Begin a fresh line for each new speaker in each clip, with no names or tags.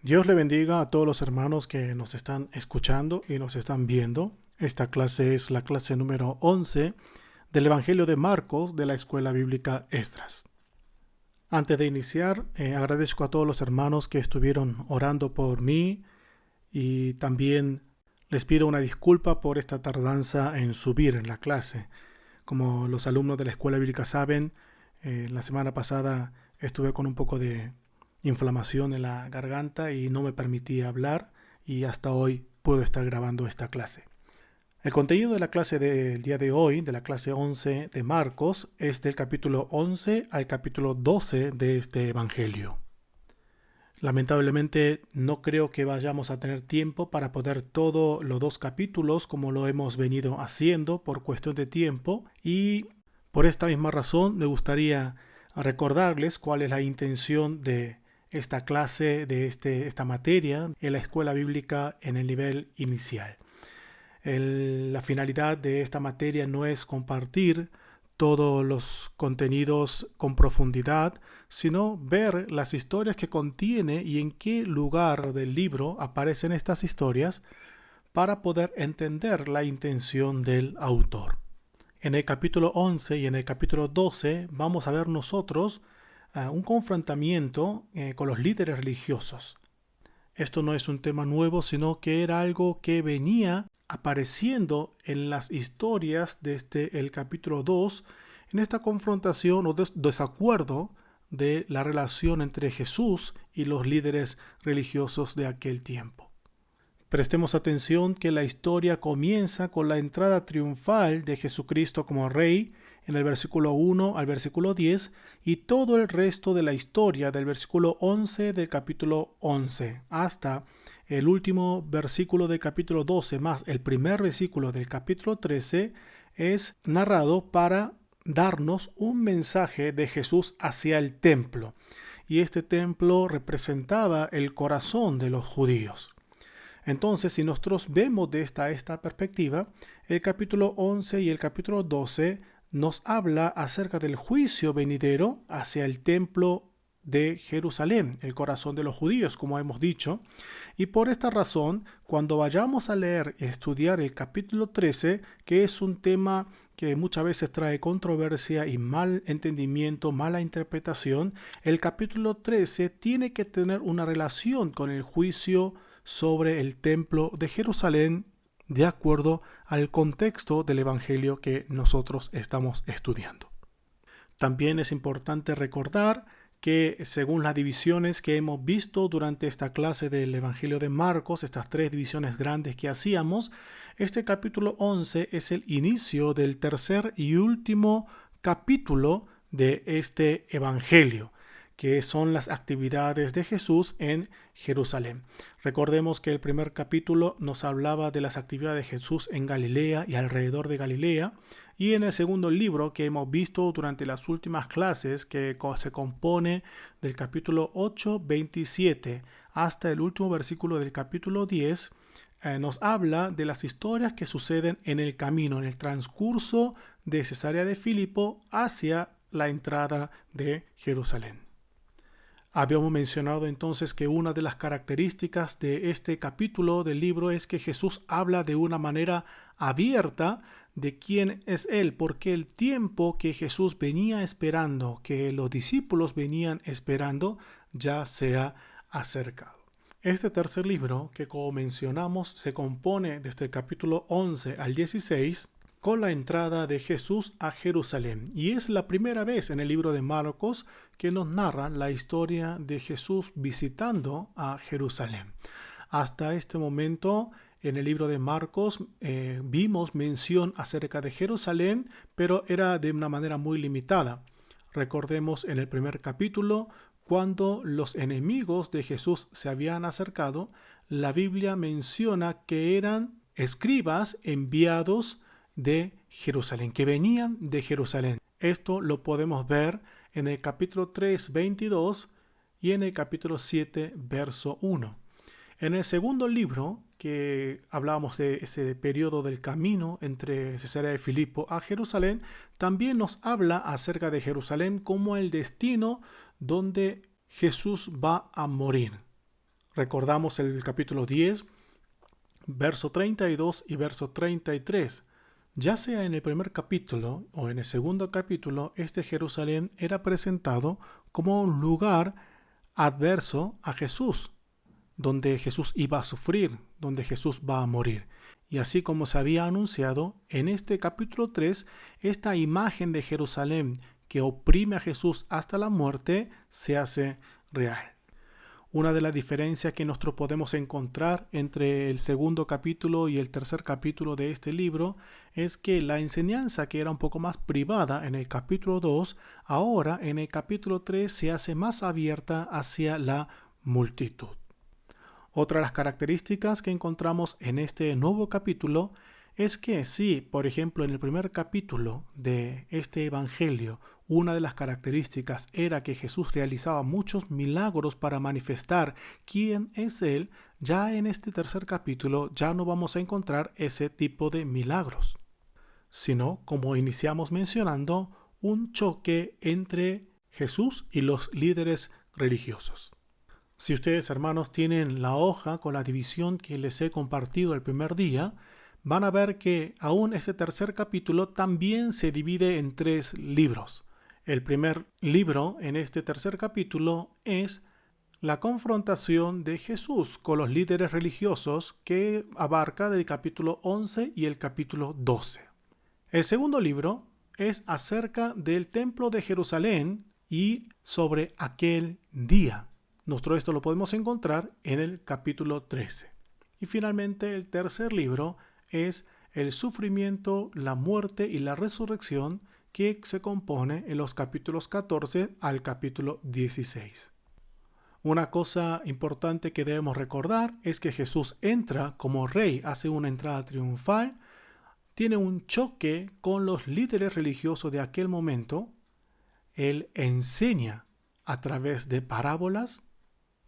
Dios le bendiga a todos los hermanos que nos están escuchando y nos están viendo. Esta clase es la clase número 11 del Evangelio de Marcos de la Escuela Bíblica Esdras. Antes de iniciar, agradezco a todos los hermanos que estuvieron orando por mí y también les pido una disculpa por esta tardanza en subir en la clase. Como los alumnos de la Escuela Bíblica saben, la semana pasada estuve con un poco de inflamación en la garganta y no me permitía hablar y hasta hoy puedo estar grabando esta clase. El contenido de la clase del día de hoy, de la clase 11 de Marcos, es del capítulo 11 al capítulo 12 de este Evangelio. Lamentablemente no creo que vayamos a tener tiempo para poder todos los dos capítulos como lo hemos venido haciendo por cuestión de tiempo y por esta misma razón me gustaría recordarles cuál es la intención de esta clase, de esta materia en la escuela bíblica en el nivel inicial. La finalidad de esta materia no es compartir todos los contenidos con profundidad, sino ver las historias que contiene y en qué lugar del libro aparecen estas historias para poder entender la intención del autor. En el capítulo 11 y en el capítulo 12 vamos a ver nosotros un confrontamiento con los líderes religiosos. Esto no es un tema nuevo, sino que era algo que venía apareciendo en las historias desde el capítulo 2, en esta confrontación o desacuerdo de la relación entre Jesús y los líderes religiosos de aquel tiempo. Prestemos atención que la historia comienza con la entrada triunfal de Jesucristo como Rey en el versículo 1 al versículo 10 y todo el resto de la historia del versículo 11 del capítulo 11 hasta el último versículo del capítulo 12 más el primer versículo del capítulo 13 es narrado para darnos un mensaje de Jesús hacia el templo. Y este templo representaba el corazón de los judíos. Entonces, si nosotros vemos de esta perspectiva, el capítulo 11 y el capítulo 12 nos habla acerca del juicio venidero hacia el templo de Jerusalén, el corazón de los judíos, como hemos dicho. Y por esta razón, cuando vayamos a leer y estudiar el capítulo 13, que es un tema que muchas veces trae controversia y mal entendimiento, mala interpretación, el capítulo 13 tiene que tener una relación con el juicio sobre el templo de Jerusalén de acuerdo al contexto del Evangelio que nosotros estamos estudiando. También es importante recordar que según las divisiones que hemos visto durante esta clase del Evangelio de Marcos, estas tres divisiones grandes que hacíamos, este capítulo 11 es el inicio del tercer y último capítulo de este Evangelio, que son las actividades de Jesús en Jerusalén. Recordemos que el primer capítulo nos hablaba de las actividades de Jesús en Galilea y alrededor de Galilea, y en el segundo libro que hemos visto durante las últimas clases, que se compone del capítulo 8, 27 hasta el último versículo del capítulo 10, nos habla de las historias que suceden en el camino, en el transcurso de Cesarea de Filipo hacia la entrada de Jerusalén. Habíamos mencionado entonces que una de las características de este capítulo del libro es que Jesús habla de una manera abierta de quién es Él, porque el tiempo que Jesús venía esperando, que los discípulos venían esperando, ya se ha acercado. Este tercer libro, que como mencionamos, se compone desde el capítulo 11 al 16, con la entrada de Jesús a Jerusalén. Y es la primera vez en el libro de Marcos que nos narra la historia de Jesús visitando a Jerusalén. Hasta este momento, en el libro de Marcos, vimos mención acerca de Jerusalén, pero era de una manera muy limitada. Recordemos en el primer capítulo, cuando los enemigos de Jesús se habían acercado, la Biblia menciona que eran escribas enviados de Jerusalén, que venían de Jerusalén. Esto lo podemos ver en el capítulo 3, 22 y en el capítulo 7, verso 1. En el segundo libro, que hablábamos de ese periodo del camino entre Cesarea de Filipo a Jerusalén, también nos habla acerca de Jerusalén como el destino donde Jesús va a morir. Recordamos el capítulo 10, verso 32 y verso 33. Ya sea en el primer capítulo o en el segundo capítulo, este Jerusalén era presentado como un lugar adverso a Jesús, donde Jesús iba a sufrir, donde Jesús va a morir. Y así como se había anunciado, en este capítulo 3, esta imagen de Jerusalén que oprime a Jesús hasta la muerte se hace real. Una de las diferencias que nosotros podemos encontrar entre el segundo capítulo y el tercer capítulo de este libro es que la enseñanza, que era un poco más privada en el capítulo 2, ahora en el capítulo 3 se hace más abierta hacia la multitud. Otra de las características que encontramos en este nuevo capítulo es que si, por ejemplo, en el primer capítulo de este evangelio, una de las características era que Jesús realizaba muchos milagros para manifestar quién es Él, ya en este tercer capítulo ya no vamos a encontrar ese tipo de milagros, sino, como iniciamos mencionando, un choque entre Jesús y los líderes religiosos. Si ustedes, hermanos, tienen la hoja con la división que les he compartido el primer día, van a ver que aún este tercer capítulo también se divide en 3 libros. El primer libro en este tercer capítulo es la confrontación de Jesús con los líderes religiosos, que abarca del capítulo 11 y el capítulo 12. El segundo libro es acerca del templo de Jerusalén y sobre aquel día. Nosotros esto lo podemos encontrar en el capítulo 13. Y finalmente el tercer libro es el sufrimiento, la muerte y la resurrección, que se compone en los capítulos 14 al capítulo 16. Una cosa importante que debemos recordar es que Jesús entra como rey, hace una entrada triunfal, tiene un choque con los líderes religiosos de aquel momento, él enseña a través de parábolas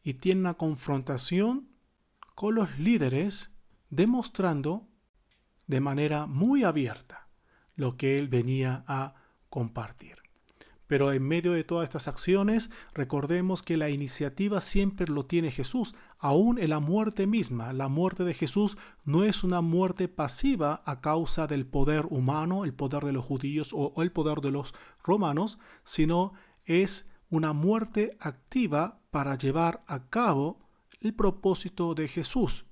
y tiene una confrontación con los líderes, demostrando de manera muy abierta lo que él venía a compartir. Pero en medio de todas estas acciones, recordemos que la iniciativa siempre lo tiene Jesús. Aún en la muerte misma, la muerte de Jesús no es una muerte pasiva a causa del poder humano, el poder de los judíos o el poder de los romanos, sino es una muerte activa para llevar a cabo el propósito de Jesús.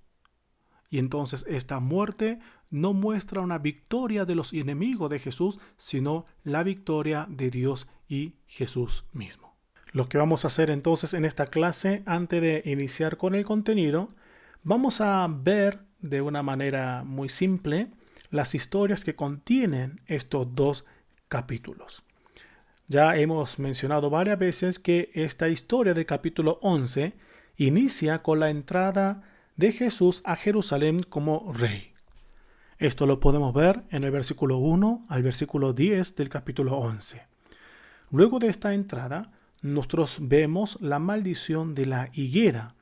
Y entonces esta muerte no muestra una victoria de los enemigos de Jesús, sino la victoria de Dios y Jesús mismo. Lo que vamos a hacer entonces en esta clase, antes de iniciar con el contenido, vamos a ver de una manera muy simple las historias que contienen estos 2 capítulos. Ya hemos mencionado varias veces que esta historia del capítulo 11 inicia con la entrada de Jesús a Jerusalén como rey. Esto lo podemos ver en el versículo 1 al versículo 10 del capítulo 11. Luego de esta entrada, nosotros vemos la maldición de la higuera,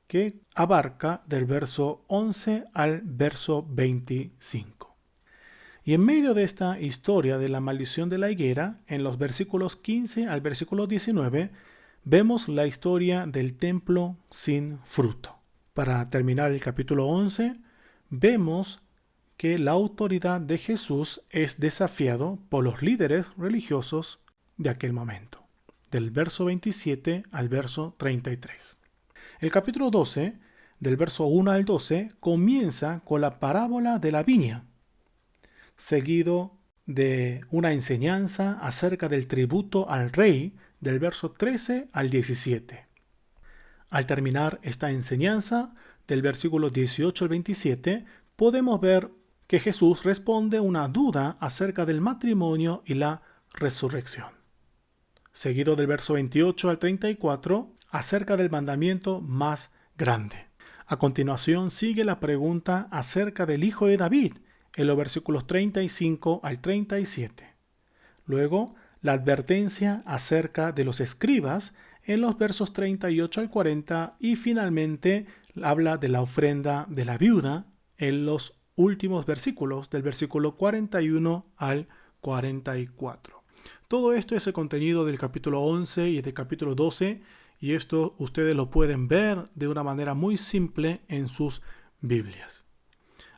que abarca del verso 11 al verso 25. Y en medio de esta historia de la maldición de la higuera, en los versículos 15 al versículo 19, vemos la historia del templo sin fruto. Para terminar el capítulo 11, vemos que la autoridad de Jesús es desafiado por los líderes religiosos de aquel momento, del verso 27 al verso 33. El capítulo 12, del verso 1 al 12, comienza con la parábola de la viña, seguido de una enseñanza acerca del tributo al rey del verso 13 al 17. Al terminar esta enseñanza, del versículo 18 al 27, podemos ver que Jesús responde una duda acerca del matrimonio y la resurrección. Seguido del verso 28 al 34, acerca del mandamiento más grande. A continuación sigue la pregunta acerca del hijo de David, en los versículos 35 al 37. Luego, la advertencia acerca de los escribas en los versos 38 al 40 y finalmente habla de la ofrenda de la viuda en los últimos versículos, del versículo 41 al 44. Todo esto es el contenido del capítulo 11 y del capítulo 12, Y esto ustedes lo pueden ver de una manera muy simple en sus Biblias.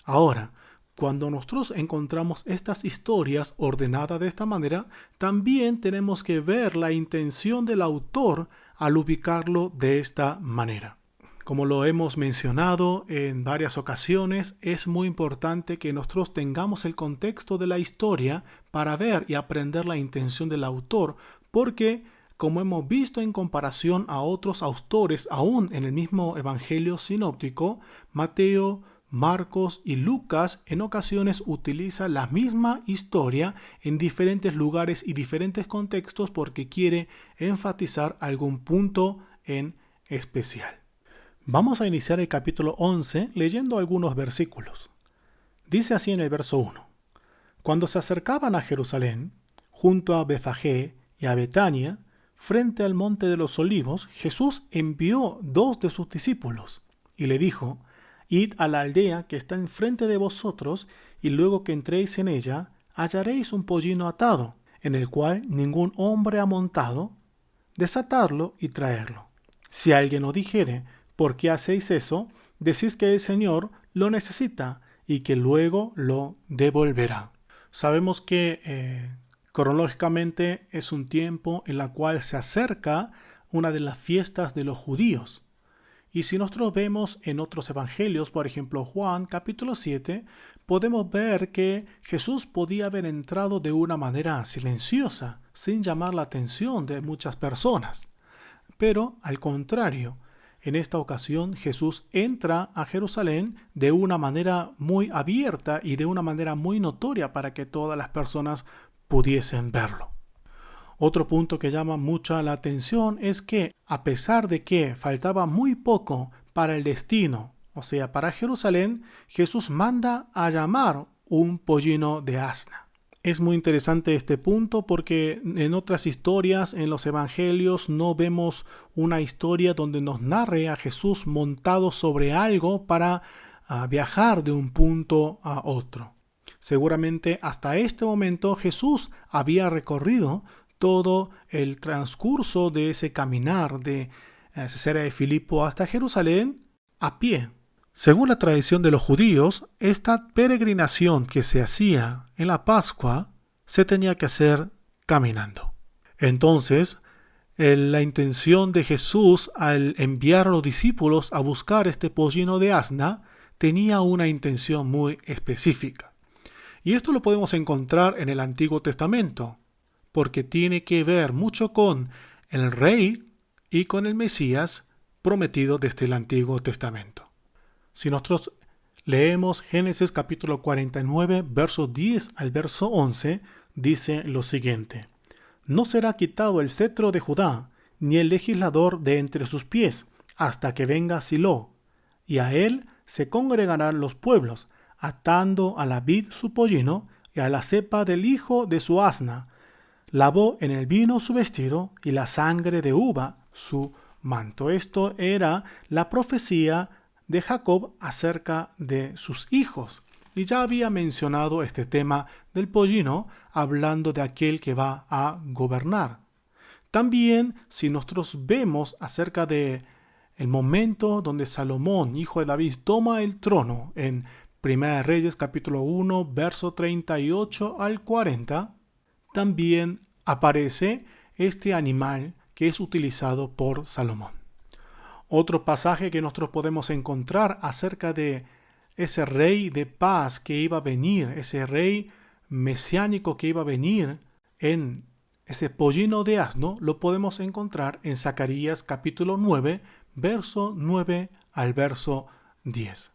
Ahora, cuando nosotros encontramos estas historias ordenadas de esta manera, también tenemos que ver la intención del autor al ubicarlo de esta manera. Como lo hemos mencionado en varias ocasiones, es muy importante que nosotros tengamos el contexto de la historia para ver y aprender la intención del autor, porque, como hemos visto en comparación a otros autores, aún en el mismo Evangelio sinóptico, Mateo, Marcos y Lucas en ocasiones utilizan la misma historia en diferentes lugares y diferentes contextos porque quiere enfatizar algún punto en especial. Vamos a iniciar el capítulo 11 leyendo algunos versículos. Dice así en el verso 1. Cuando se acercaban a Jerusalén, junto a Betfagé y a Betania, frente al monte de los olivos, Jesús envió 2 de sus discípulos y le dijo: Id a la aldea que está enfrente de vosotros, y luego que entréis en ella, hallaréis un pollino atado, en el cual ningún hombre ha montado. Desatadlo y traerlo. Si alguien os dijere: ¿por qué hacéis eso?, decís que el Señor lo necesita y que luego lo devolverá. Sabemos que cronológicamente es un tiempo en la cual se acerca una de las fiestas de los judíos. Y si nosotros vemos en otros evangelios, por ejemplo Juan capítulo 7, podemos ver que Jesús podía haber entrado de una manera silenciosa, sin llamar la atención de muchas personas. Pero al contrario, en esta ocasión Jesús entra a Jerusalén de una manera muy abierta y de una manera muy notoria para que todas las personas pudiesen verlo. Otro punto que llama mucha la atención es que, a pesar de que faltaba muy poco para el destino, o sea, para Jerusalén, Jesús manda a llamar un pollino de asna. Es muy interesante este punto porque en otras historias, en los evangelios, no vemos una historia donde nos narre a Jesús montado sobre algo para viajar de un punto a otro. Seguramente hasta este momento Jesús había recorrido todo el transcurso de ese caminar de Cesarea de Filipo hasta Jerusalén a pie. Según la tradición de los judíos, esta peregrinación que se hacía en la Pascua se tenía que hacer caminando. Entonces, la intención de Jesús al enviar a los discípulos a buscar este pollino de asna tenía una intención muy específica. Y esto lo podemos encontrar en el Antiguo Testamento, porque tiene que ver mucho con el rey y con el Mesías prometido desde el Antiguo Testamento. Si nosotros leemos Génesis capítulo 49, verso 10 al verso 11, dice lo siguiente: No será quitado el cetro de Judá, ni el legislador de entre sus pies, hasta que venga Silo, y a él se congregarán los pueblos, atando a la vid su pollino y a la cepa del hijo de su asna. Lavó en el vino su vestido y la sangre de uva su manto. Esto era la profecía de Jacob acerca de sus hijos. Y ya había mencionado este tema del pollino, hablando de aquel que va a gobernar. También, si nosotros vemos acerca de el momento donde Salomón, hijo de David, toma el trono en 1 Reyes capítulo 1, verso 38 al 40, también aparece este animal que es utilizado por Salomón. Otro pasaje que nosotros podemos encontrar acerca de ese rey de paz que iba a venir, ese rey mesiánico que iba a venir en ese pollino de asno, lo podemos encontrar en Zacarías capítulo 9, verso 9 al verso 10.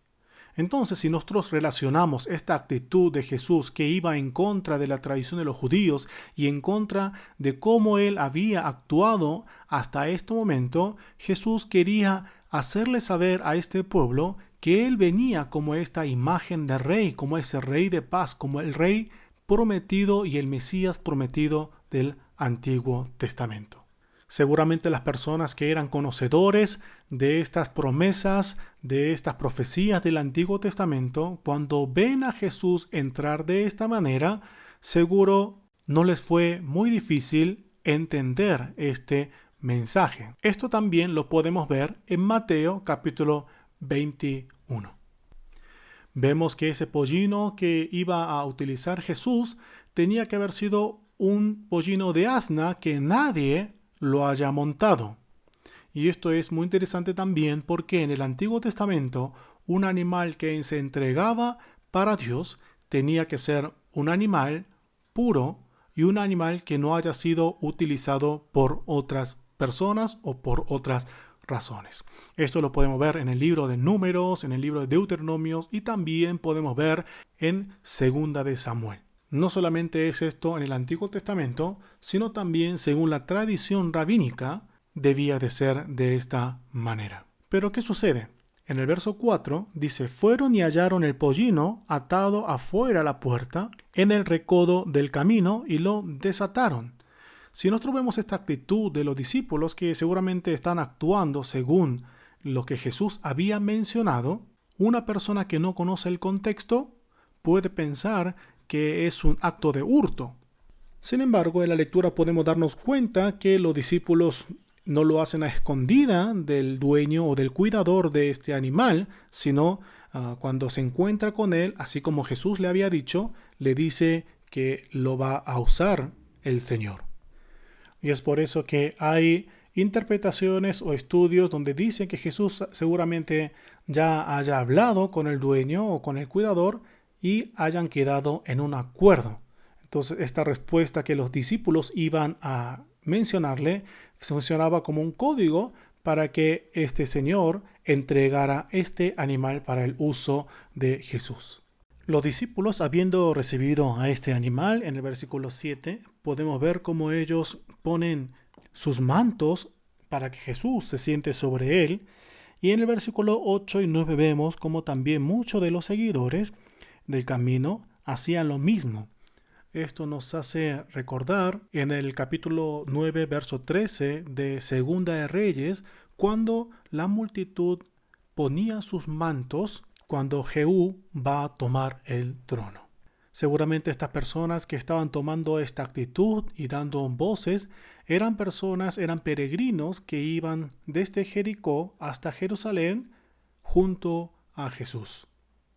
Entonces, si nosotros relacionamos esta actitud de Jesús que iba en contra de la tradición de los judíos y en contra de cómo él había actuado hasta este momento, Jesús quería hacerle saber a este pueblo que él venía como esta imagen de rey, como ese rey de paz, como el rey prometido y el Mesías prometido del Antiguo Testamento. Seguramente las personas que eran conocedores de estas promesas, de estas profecías del Antiguo Testamento, cuando ven a Jesús entrar de esta manera, seguro no les fue muy difícil entender este mensaje. Esto también lo podemos ver en Mateo capítulo 21. Vemos que ese pollino que iba a utilizar Jesús tenía que haber sido un pollino de asna que nadie lo haya montado. Y esto es muy interesante también porque en el Antiguo Testamento un animal que se entregaba para Dios tenía que ser un animal puro y un animal que no haya sido utilizado por otras personas o por otras razones. Esto lo podemos ver en el libro de Números, en el libro de Deuteronomios y también podemos ver en Segunda de Samuel. No solamente es esto en el Antiguo Testamento, sino también según la tradición rabínica debía de ser de esta manera. Pero ¿qué sucede? En el verso 4 dice, fueron y hallaron el pollino atado afuera a la puerta en el recodo del camino y lo desataron. Si nosotros vemos esta actitud de los discípulos que seguramente están actuando según lo que Jesús había mencionado, una persona que no conoce el contexto puede pensar que es un acto de hurto. Sin embargo, en la lectura podemos darnos cuenta que los discípulos no lo hacen a escondida del dueño o del cuidador de este animal, sino cuando se encuentra con él, así como Jesús le había dicho, le dice que lo va a usar el Señor. Y es por eso que hay interpretaciones o estudios donde dicen que Jesús seguramente ya haya hablado con el dueño o con el cuidador y hayan quedado en un acuerdo. Entonces, esta respuesta que los discípulos iban a mencionarle funcionaba como un código para que este señor entregara este animal para el uso de Jesús. Los discípulos, habiendo recibido a este animal, en el versículo 7, podemos ver cómo ellos ponen sus mantos para que Jesús se siente sobre él. Y en el versículo 8 y 9 vemos cómo también muchos de los seguidores del camino hacían lo mismo. Esto nos hace recordar en el capítulo 9, verso 13 de Segunda de Reyes, cuando la multitud ponía sus mantos cuando Jehú va a tomar el trono. Seguramente estas personas que estaban tomando esta actitud y dando voces eran peregrinos que iban desde Jericó hasta Jerusalén junto a Jesús.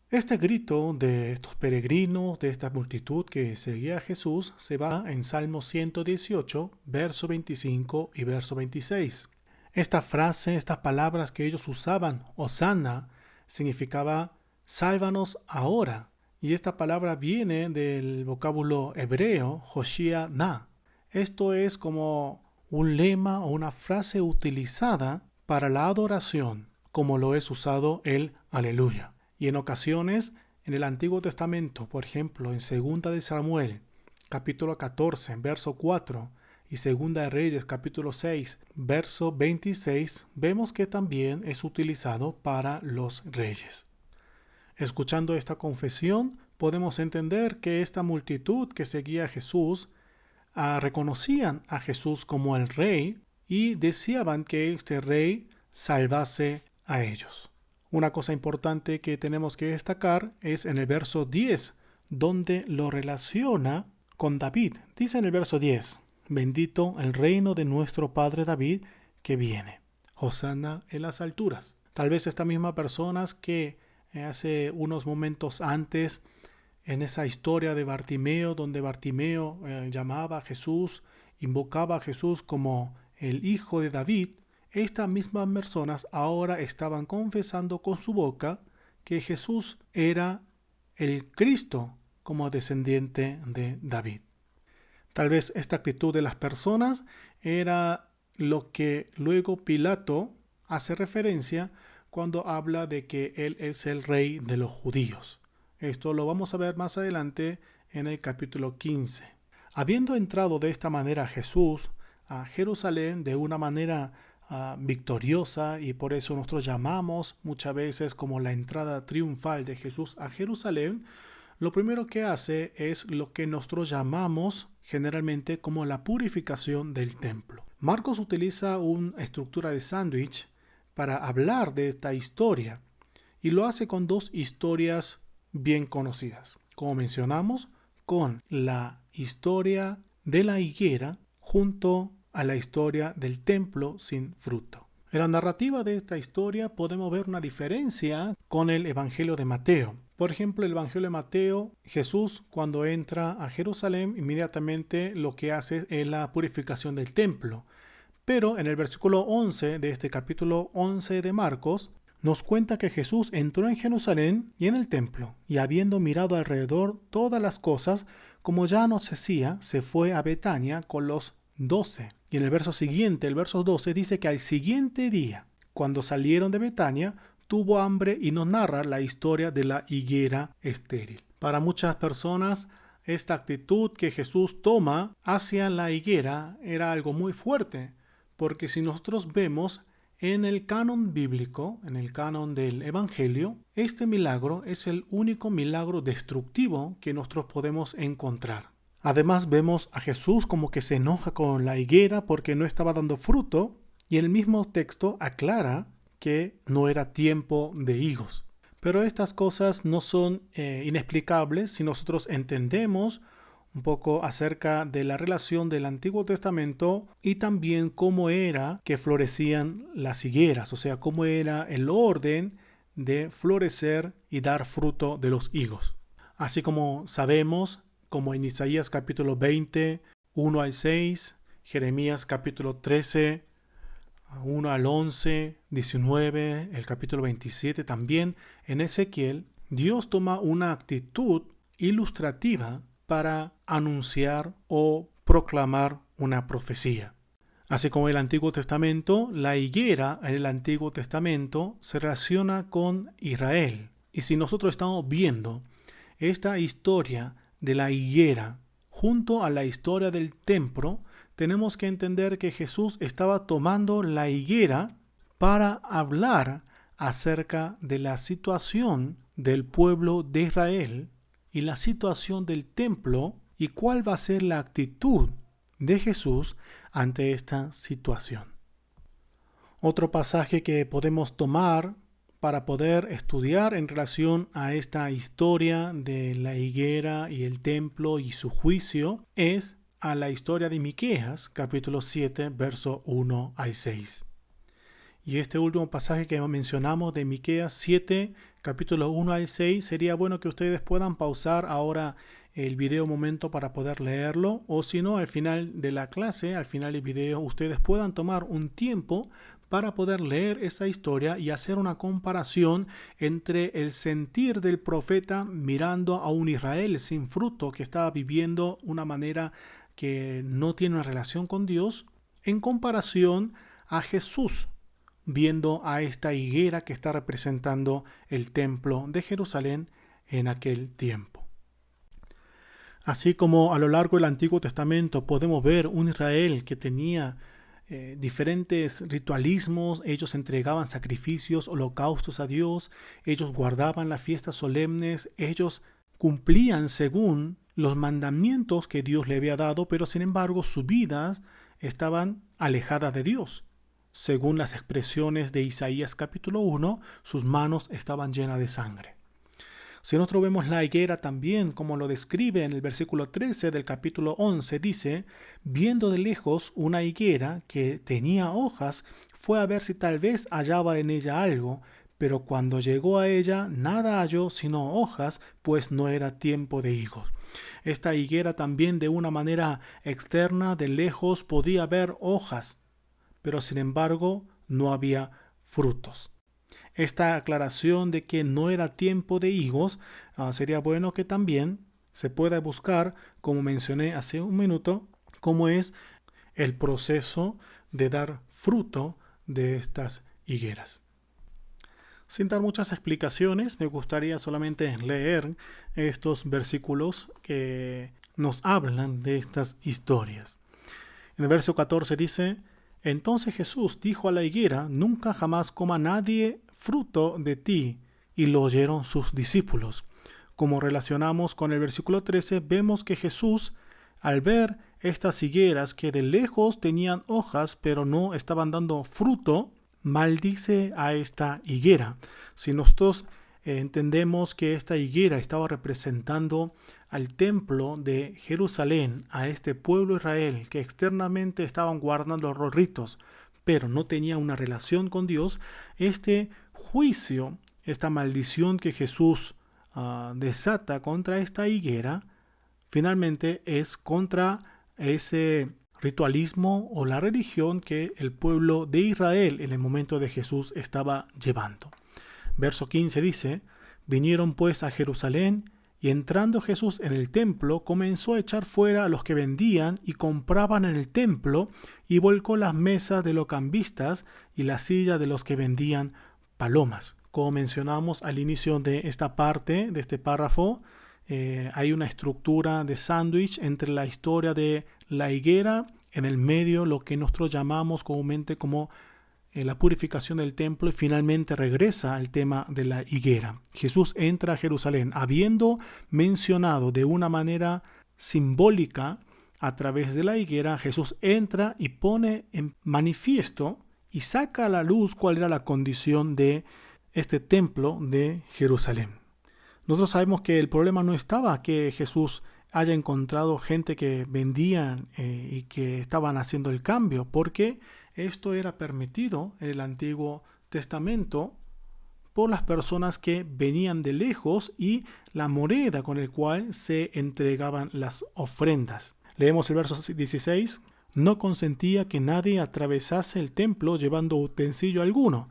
Este grito de estos peregrinos, de esta multitud que seguía a Jesús, se va en Salmo 118, verso 25 y verso 26. Esta frase, estas palabras que ellos usaban, Hosanna, significaba sálvanos ahora. Y esta palabra viene del vocábulo hebreo, Hoshiana. Esto es como un lema o una frase utilizada para la adoración, como lo es usado el Aleluya. Y en ocasiones, en el Antiguo Testamento, por ejemplo, en Segunda de Samuel, capítulo 14, verso 4, y Segunda de Reyes, capítulo 6, verso 26, vemos que también es utilizado para los reyes. Escuchando esta confesión, podemos entender que esta multitud que seguía a Jesús reconocían a Jesús como el rey y deseaban que este rey salvase a ellos. Una cosa importante que tenemos que destacar es en el verso 10, donde lo relaciona con David. Dice en el verso 10, bendito el reino de nuestro padre David que viene. Hosanna en las alturas. Tal vez estas mismas personas que hace unos momentos antes, en esa historia de Bartimeo, donde Bartimeo llamaba a Jesús, invocaba a Jesús como el hijo de David, estas mismas personas ahora estaban confesando con su boca que Jesús era el Cristo como descendiente de David. Tal vez esta actitud de las personas era lo que luego Pilato hace referencia cuando habla de que él es el rey de los judíos. Esto lo vamos a ver más adelante en el capítulo 15. Habiendo entrado de esta manera Jesús a Jerusalén de una manera victoriosa, y por eso nosotros llamamos muchas veces como la entrada triunfal de Jesús a Jerusalén, lo primero que hace es lo que nosotros llamamos generalmente como la purificación del templo. Marcos utiliza una estructura de sándwich para hablar de esta historia y lo hace con dos historias bien conocidas. Como mencionamos, con la historia de la higuera junto a la historia del templo sin fruto. En la narrativa de esta historia podemos ver una diferencia con el Evangelio de Mateo. Por ejemplo, el Evangelio de Mateo, Jesús cuando entra a Jerusalén, inmediatamente lo que hace es la purificación del templo. Pero en el versículo 11 de este capítulo 11 de Marcos, nos cuenta que Jesús entró en Jerusalén y en el templo, y habiendo mirado alrededor todas las cosas, como ya anochecía, se fue a Betania con los 12. Y en el verso siguiente, el verso 12, dice que al siguiente día, cuando salieron de Betania, tuvo hambre y nos narra la historia de la higuera estéril. Para muchas personas, esta actitud que Jesús toma hacia la higuera era algo muy fuerte, porque si nosotros vemos en el canon bíblico, en el canon del Evangelio, este milagro es el único milagro destructivo que nosotros podemos encontrar. Además vemos a Jesús como que se enoja con la higuera porque no estaba dando fruto, y el mismo texto aclara que no era tiempo de higos. Pero estas cosas no son inexplicables si nosotros entendemos un poco acerca de la relación del Antiguo Testamento y también cómo era que florecían las higueras, o sea, cómo era el orden de florecer y dar fruto de los higos. Así como sabemos, como en Isaías capítulo 20, 1 al 6, Jeremías capítulo 13, 1 al 11, 19, el capítulo 27 también, en Ezequiel, Dios toma una actitud ilustrativa para anunciar o proclamar una profecía. Así como en el Antiguo Testamento, la higuera en el Antiguo Testamento se relaciona con Israel. Y si nosotros estamos viendo esta historia de la higuera junto a la historia del templo, tenemos que entender que Jesús estaba tomando la higuera para hablar acerca de la situación del pueblo de Israel y la situación del templo y cuál va a ser la actitud de Jesús ante esta situación. Otro pasaje que podemos tomar para poder estudiar en relación a esta historia de la higuera y el templo y su juicio es a la historia de Miqueas, capítulo 7, verso 1 al 6. Y este último pasaje que mencionamos de Miqueas 7, capítulo 1 al 6, sería bueno que ustedes puedan pausar ahora el video un momento para poder leerlo, o si no, al final de la clase, al final del video, ustedes puedan tomar un tiempo para poder leer esa historia y hacer una comparación entre el sentir del profeta mirando a un Israel sin fruto que estaba viviendo una manera que no tiene una relación con Dios, en comparación a Jesús viendo a esta higuera que está representando el templo de Jerusalén en aquel tiempo. Así como a lo largo del Antiguo Testamento podemos ver un Israel que tenía diferentes ritualismos, ellos entregaban sacrificios, holocaustos a Dios, ellos guardaban las fiestas solemnes, ellos cumplían según los mandamientos que Dios le había dado, pero sin embargo sus vidas estaban alejadas de Dios. Según las expresiones de Isaías capítulo 1, sus manos estaban llenas de sangre. Si nosotros vemos la higuera también, como lo describe en el versículo 13 del capítulo 11, dice, viendo de lejos una higuera que tenía hojas, fue a ver si tal vez hallaba en ella algo, pero cuando llegó a ella nada halló sino hojas, pues no era tiempo de higos. Esta higuera también de una manera externa, de lejos, podía ver hojas, pero sin embargo no había frutos. Esta aclaración de que no era tiempo de higos, sería bueno que también se pueda buscar, como mencioné hace un minuto, cómo es el proceso de dar fruto de estas higueras. Sin dar muchas explicaciones, me gustaría solamente leer estos versículos que nos hablan de estas historias. En el verso 14 dice, entonces Jesús dijo a la higuera, nunca jamás coma nadie fruto de ti, y lo oyeron sus discípulos. Como relacionamos con el versículo 13, vemos que Jesús, al ver estas higueras que de lejos tenían hojas, pero no estaban dando fruto, maldice a esta higuera. Si nosotros entendemos que esta higuera estaba representando al templo de Jerusalén, a este pueblo de Israel que externamente estaban guardando los ritos, pero no tenía una relación con Dios. Este juicio, esta maldición que Jesús desata contra esta higuera, finalmente es contra ese ritualismo o la religión que el pueblo de Israel en el momento de Jesús estaba llevando. Verso 15 dice: vinieron pues a Jerusalén, y entrando Jesús en el templo, comenzó a echar fuera a los que vendían y compraban en el templo, y volcó las mesas de los cambistas y la silla de los que vendían palomas. Como mencionamos al inicio de esta parte, de este párrafo, hay una estructura de sándwich entre la historia de la higuera, en el medio lo que nosotros llamamos comúnmente como la purificación del templo, y finalmente regresa al tema de la higuera. Jesús entra a Jerusalén habiendo mencionado de una manera simbólica a través de la higuera. Jesús entra y pone en manifiesto y saca a la luz cuál era la condición de este templo de Jerusalén. Nosotros sabemos que el problema no estaba que Jesús haya encontrado gente que vendían y que estaban haciendo el cambio, porque esto era permitido en el Antiguo Testamento por las personas que venían de lejos y la moneda con el cual se entregaban las ofrendas. Leemos el verso 16. No consentía que nadie atravesase el templo llevando utensilio alguno,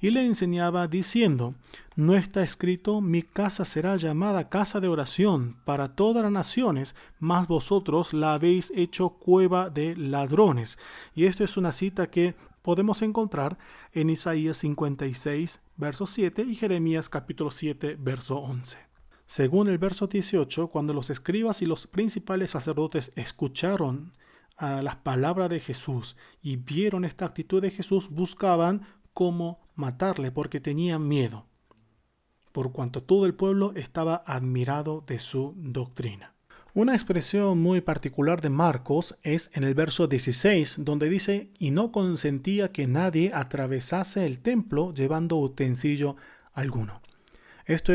y le enseñaba diciendo: ¿no está escrito, mi casa será llamada casa de oración para todas las naciones, mas vosotros la habéis hecho cueva de ladrones? Y esto es una cita que podemos encontrar en Isaías 56, verso 7 y Jeremías capítulo 7, verso 11. Según el verso 18, cuando los escribas y los principales sacerdotes escucharon las palabras de Jesús y vieron esta actitud de Jesús, buscaban cómo matarle porque tenían miedo, por cuanto todo el pueblo estaba admirado de su doctrina. Una expresión muy particular de Marcos es en el verso 16, donde dice: y no consentía que nadie atravesase el templo llevando utensilio alguno. Esto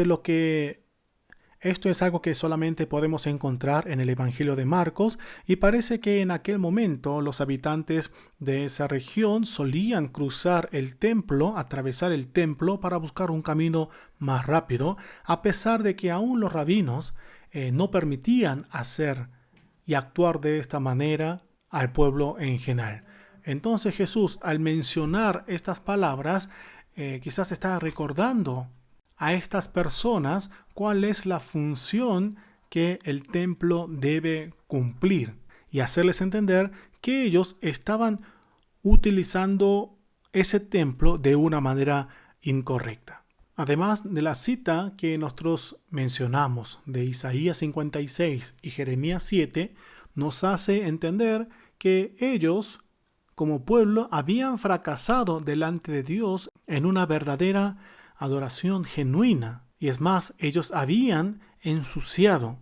es algo que solamente podemos encontrar en el Evangelio de Marcos, y parece que en aquel momento los habitantes de esa región solían cruzar el templo, atravesar el templo para buscar un camino más rápido, a pesar de que aún los rabinos no permitían hacer y actuar de esta manera al pueblo en general. Entonces Jesús, al mencionar estas palabras, quizás está recordando a estas personas cuál es la función que el templo debe cumplir y hacerles entender que ellos estaban utilizando ese templo de una manera incorrecta. Además de la cita que nosotros mencionamos de Isaías 56 y Jeremías 7, nos hace entender que ellos, como pueblo, habían fracasado delante de Dios en una verdadera adoración genuina. Y es más, ellos habían ensuciado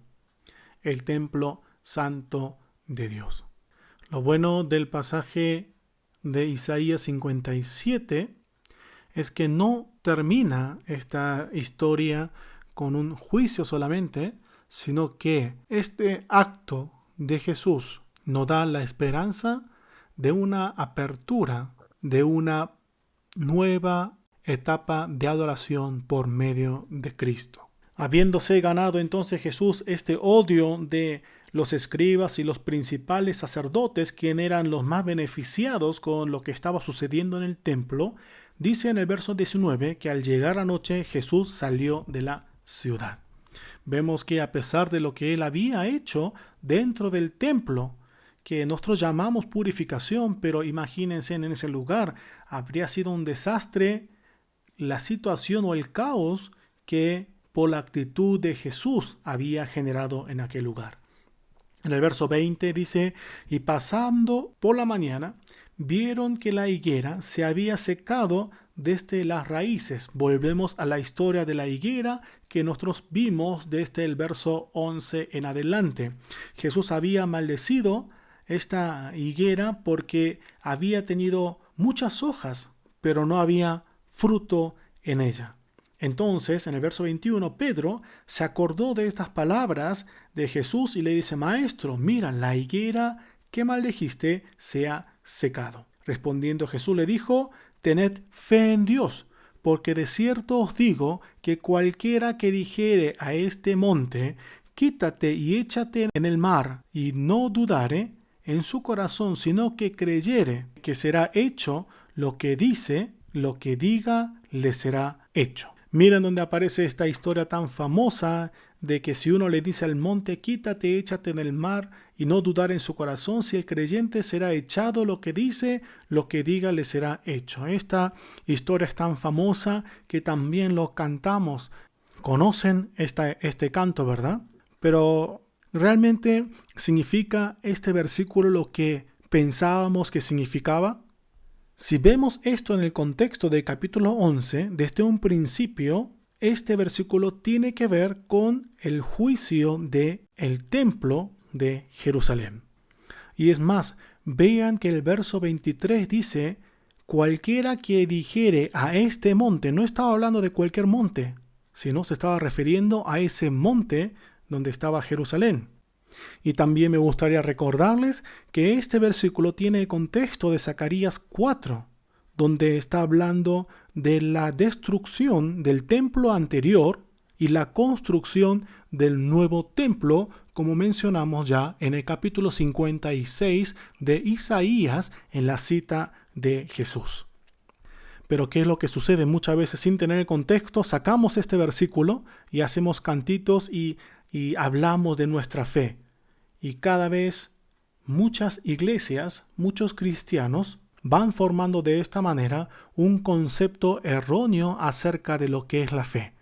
el templo santo de Dios. Lo bueno del pasaje de Isaías 57 es que no termina esta historia con un juicio solamente, sino que este acto de Jesús nos da la esperanza de una apertura, de una nueva etapa de adoración por medio de Cristo. Habiéndose ganado entonces Jesús este odio de los escribas y los principales sacerdotes, quienes eran los más beneficiados con lo que estaba sucediendo en el templo, dice en el verso 19 que al llegar la noche Jesús salió de la ciudad. Vemos que a pesar de lo que él había hecho dentro del templo, que nosotros llamamos purificación, pero imagínense, en ese lugar habría sido un desastre la situación o el caos que por la actitud de Jesús había generado en aquel lugar. En el verso 20 dice: y pasando por la mañana, vieron que la higuera se había secado desde las raíces. Volvemos a la historia de la higuera que nosotros vimos desde el verso 11 en adelante. Jesús había maldecido esta higuera porque había tenido muchas hojas, pero no había fruto en ella. Entonces, en el verso 21, Pedro se acordó de estas palabras de Jesús y le dice: Maestro, mira, la higuera que maldijiste se ha secado. Respondiendo Jesús le dijo: Tened fe en Dios, porque de cierto os digo que cualquiera que dijere a este monte: Quítate y échate en el mar, y no dudare en su corazón, sino que creyere que será hecho lo que dice, lo que diga le será hecho. Miren donde aparece esta historia tan famosa de que si uno le dice al monte: quítate, échate en el mar, y no dudar en su corazón, si el creyente será echado lo que dice, lo que diga le será hecho. Esta historia es tan famosa que también lo cantamos. Conocen este canto, ¿verdad? Pero ¿realmente significa este versículo lo que pensábamos que significaba? Si vemos esto en el contexto del capítulo 11, desde un principio, este versículo tiene que ver con el juicio del templo de Jerusalén. Y es más, vean que el verso 23 dice: cualquiera que dijere a este monte, no estaba hablando de cualquier monte, sino se estaba refiriendo a ese monte donde estaba Jerusalén. Y también me gustaría recordarles que este versículo tiene el contexto de Zacarías 4, donde está hablando de la destrucción del templo anterior y la construcción del nuevo templo, como mencionamos ya en el capítulo 56 de Isaías en la cita de Jesús. Pero ¿qué es lo que sucede? Muchas veces, sin tener el contexto, sacamos este versículo y hacemos cantitos y hablamos de nuestra fe. Y cada vez muchas iglesias, muchos cristianos van formando de esta manera un concepto erróneo acerca de lo que es la fe.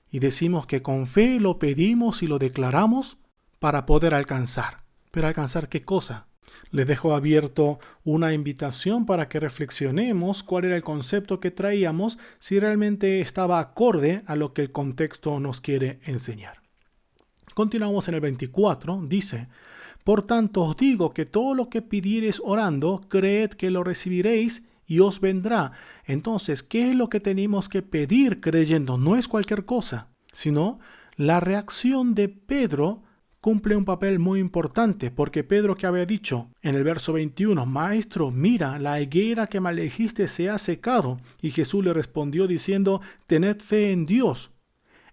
Y decimos que con fe lo pedimos y lo declaramos para poder alcanzar. ¿Pero alcanzar qué cosa? Les dejo abierto una invitación para que reflexionemos cuál era el concepto que traíamos, si realmente estaba acorde a lo que el contexto nos quiere enseñar. Continuamos en el 24, dice: Por tanto os digo que todo lo que pidiereis orando, creed que lo recibiréis y os vendrá. Entonces, ¿qué es lo que tenemos que pedir creyendo? No es cualquier cosa, sino la reacción de Pedro cumple un papel muy importante, porque Pedro, que había dicho en el verso 21, Maestro, mira, la higuera que maldijiste se ha secado. Y Jesús le respondió diciendo: Tened fe en Dios.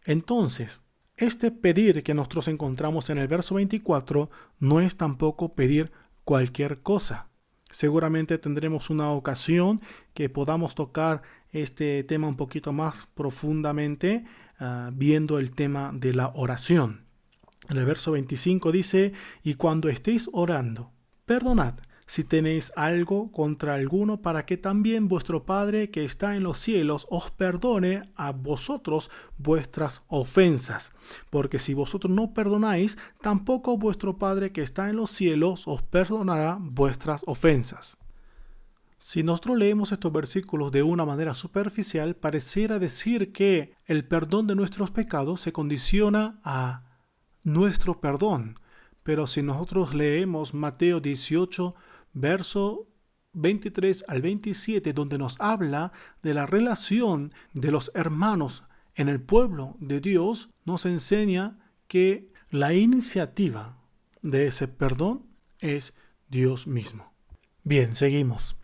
Entonces, este pedir que nosotros encontramos en el verso 24 no es tampoco pedir cualquier cosa. Seguramente tendremos una ocasión que podamos tocar este tema un poquito más profundamente, viendo el tema de la oración. En el verso 25 dice: Y cuando estéis orando, perdonad si tenéis algo contra alguno, para que también vuestro Padre que está en los cielos os perdone a vosotros vuestras ofensas. Porque si vosotros no perdonáis, tampoco vuestro Padre que está en los cielos os perdonará vuestras ofensas. Si nosotros leemos estos versículos de una manera superficial, pareciera decir que el perdón de nuestros pecados se condiciona a nuestro perdón. Pero si nosotros leemos Mateo 18, verso 23 al 27, donde nos habla de la relación de los hermanos en el pueblo de Dios, nos enseña que la iniciativa de ese perdón es Dios mismo. Bien, seguimos.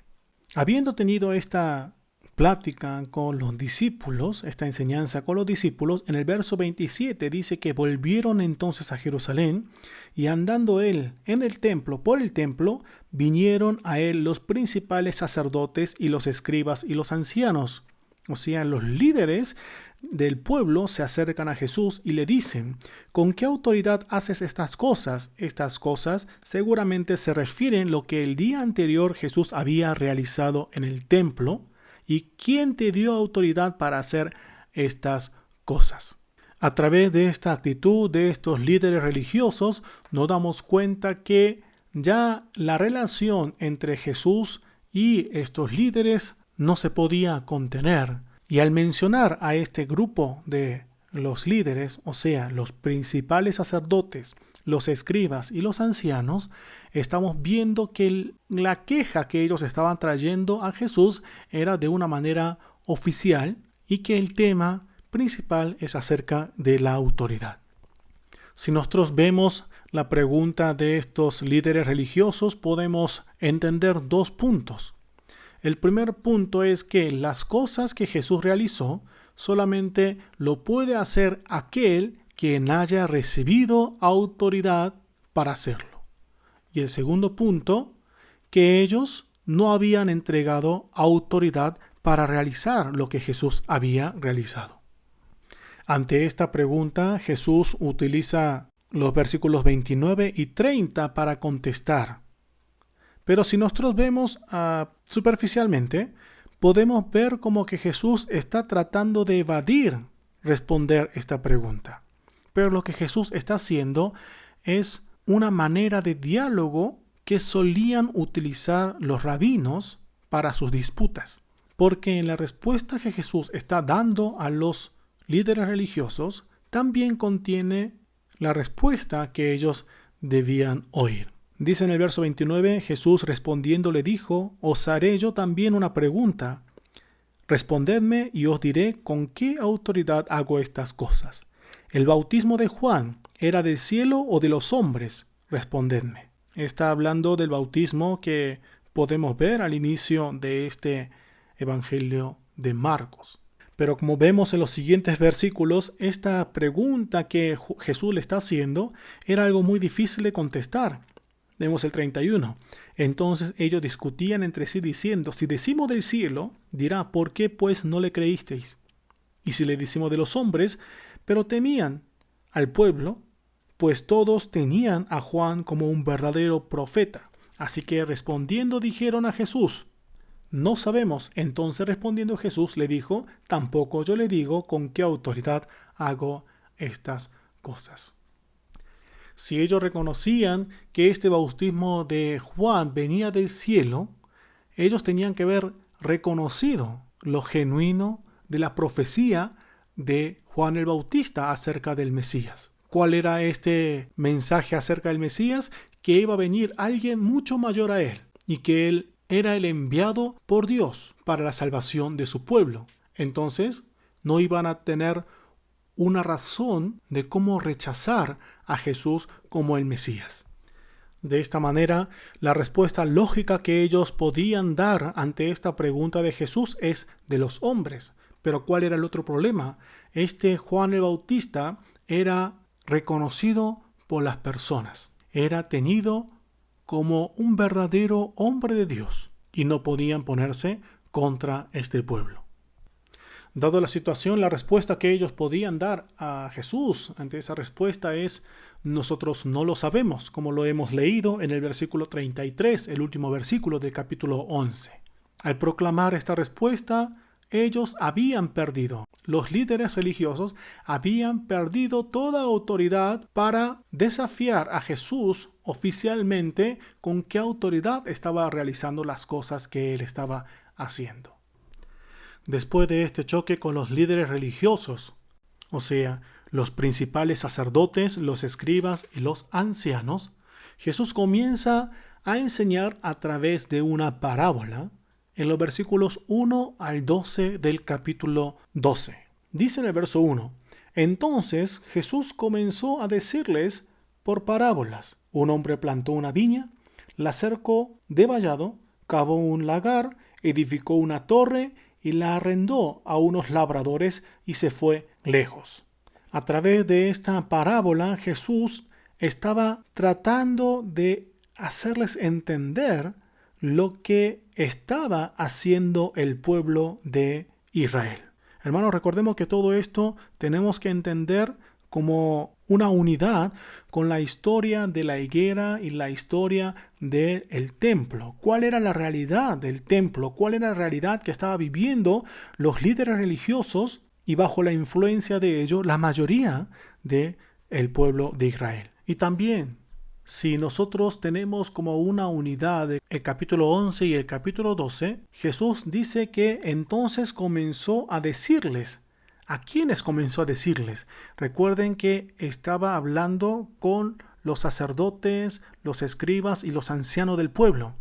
Habiendo tenido esta plática con los discípulos, esta enseñanza con los discípulos, en el verso 27 dice que volvieron entonces a Jerusalén, y andando él en el templo, por el templo, vinieron a él los principales sacerdotes y los escribas y los ancianos. O sea, los líderes del pueblo se acercan a Jesús y le dicen: ¿con qué autoridad haces estas cosas? Estas cosas seguramente se refieren a lo que el día anterior Jesús había realizado en el templo. ¿Y quién te dio autoridad para hacer estas cosas? A través de esta actitud de estos líderes religiosos, nos damos cuenta que ya la relación entre Jesús y estos líderes no se podía contener. Y al mencionar a este grupo de los líderes, o sea, los principales sacerdotes, los escribas y los ancianos, estamos viendo que la queja que ellos estaban trayendo a Jesús era de una manera oficial y que el tema principal es acerca de la autoridad. Si nosotros vemos la pregunta de estos líderes religiosos, podemos entender dos puntos. El primer punto es que las cosas que Jesús realizó solamente lo puede hacer aquel quien haya recibido autoridad para hacerlo. Y el segundo punto, que ellos no habían entregado autoridad para realizar lo que Jesús había realizado. Ante esta pregunta, Jesús utiliza los versículos 29 y 30 para contestar. Pero si nosotros vemos superficialmente, podemos ver como que Jesús está tratando de evadir responder esta pregunta. Pero lo que Jesús está haciendo es una manera de diálogo que solían utilizar los rabinos para sus disputas. Porque en la respuesta que Jesús está dando a los líderes religiosos, también contiene la respuesta que ellos debían oír. Dice en el verso 29, Jesús respondiendo le dijo, os haré yo también una pregunta. Respondedme y os diré con qué autoridad hago estas cosas. ¿El bautismo de Juan era del cielo o de los hombres? Respondedme. Está hablando del bautismo que podemos ver al inicio de este Evangelio de Marcos. Pero como vemos en los siguientes versículos, esta pregunta que Jesús le está haciendo era algo muy difícil de contestar. Vemos el 31. Entonces ellos discutían entre sí diciendo, si decimos del cielo, dirá, ¿por qué pues no le creísteis? Y si le decimos de los hombres, pero temían al pueblo, pues todos tenían a Juan como un verdadero profeta. Así que respondiendo dijeron a Jesús, no sabemos. Entonces respondiendo Jesús le dijo, tampoco yo le digo con qué autoridad hago estas cosas. Si ellos reconocían que este bautismo de Juan venía del cielo, ellos tenían que haber reconocido lo genuino de la profecía de Juan el Bautista acerca del Mesías. ¿Cuál era este mensaje acerca del Mesías? Que iba a venir alguien mucho mayor a él y que él era el enviado por Dios para la salvación de su pueblo. Entonces, no iban a tener una razón de cómo rechazar a Jesús como el Mesías. De esta manera, la respuesta lógica que ellos podían dar ante esta pregunta de Jesús es de los hombres. Pero ¿cuál era el otro problema? Este Juan el Bautista era reconocido por las personas. Era tenido como un verdadero hombre de Dios y no podían ponerse contra este pueblo. Dado la situación, la respuesta que ellos podían dar a Jesús ante esa respuesta es, nosotros no lo sabemos, como lo hemos leído en el versículo 33, el último versículo del capítulo 11. Al proclamar esta respuesta, ellos habían perdido. Los líderes religiosos habían perdido toda autoridad para desafiar a Jesús oficialmente con qué autoridad estaba realizando las cosas que él estaba haciendo. Después de este choque con los líderes religiosos, o sea, los principales sacerdotes, los escribas y los ancianos, Jesús comienza a enseñar a través de una parábola en los versículos 1 al 12 del capítulo 12. Dice en el verso 1, entonces Jesús comenzó a decirles por parábolas. Un hombre plantó una viña, la cercó de vallado, cavó un lagar, edificó una torre y la arrendó a unos labradores y se fue lejos. A través de esta parábola, Jesús estaba tratando de hacerles entender lo que estaba haciendo el pueblo de Israel. Hermanos, recordemos que todo esto tenemos que entender como una unidad con la historia de la higuera y la historia del templo. ¿Cuál era la realidad del templo? ¿Cuál era la realidad que estaban viviendo los líderes religiosos y bajo la influencia de ellos la mayoría del pueblo de Israel? Y también, si nosotros tenemos como una unidad el capítulo 11 y el capítulo 12, Jesús dice que entonces comenzó a decirles. ¿A quiénes comenzó a decirles? Recuerden que estaba hablando con los sacerdotes, los escribas y los ancianos del pueblo.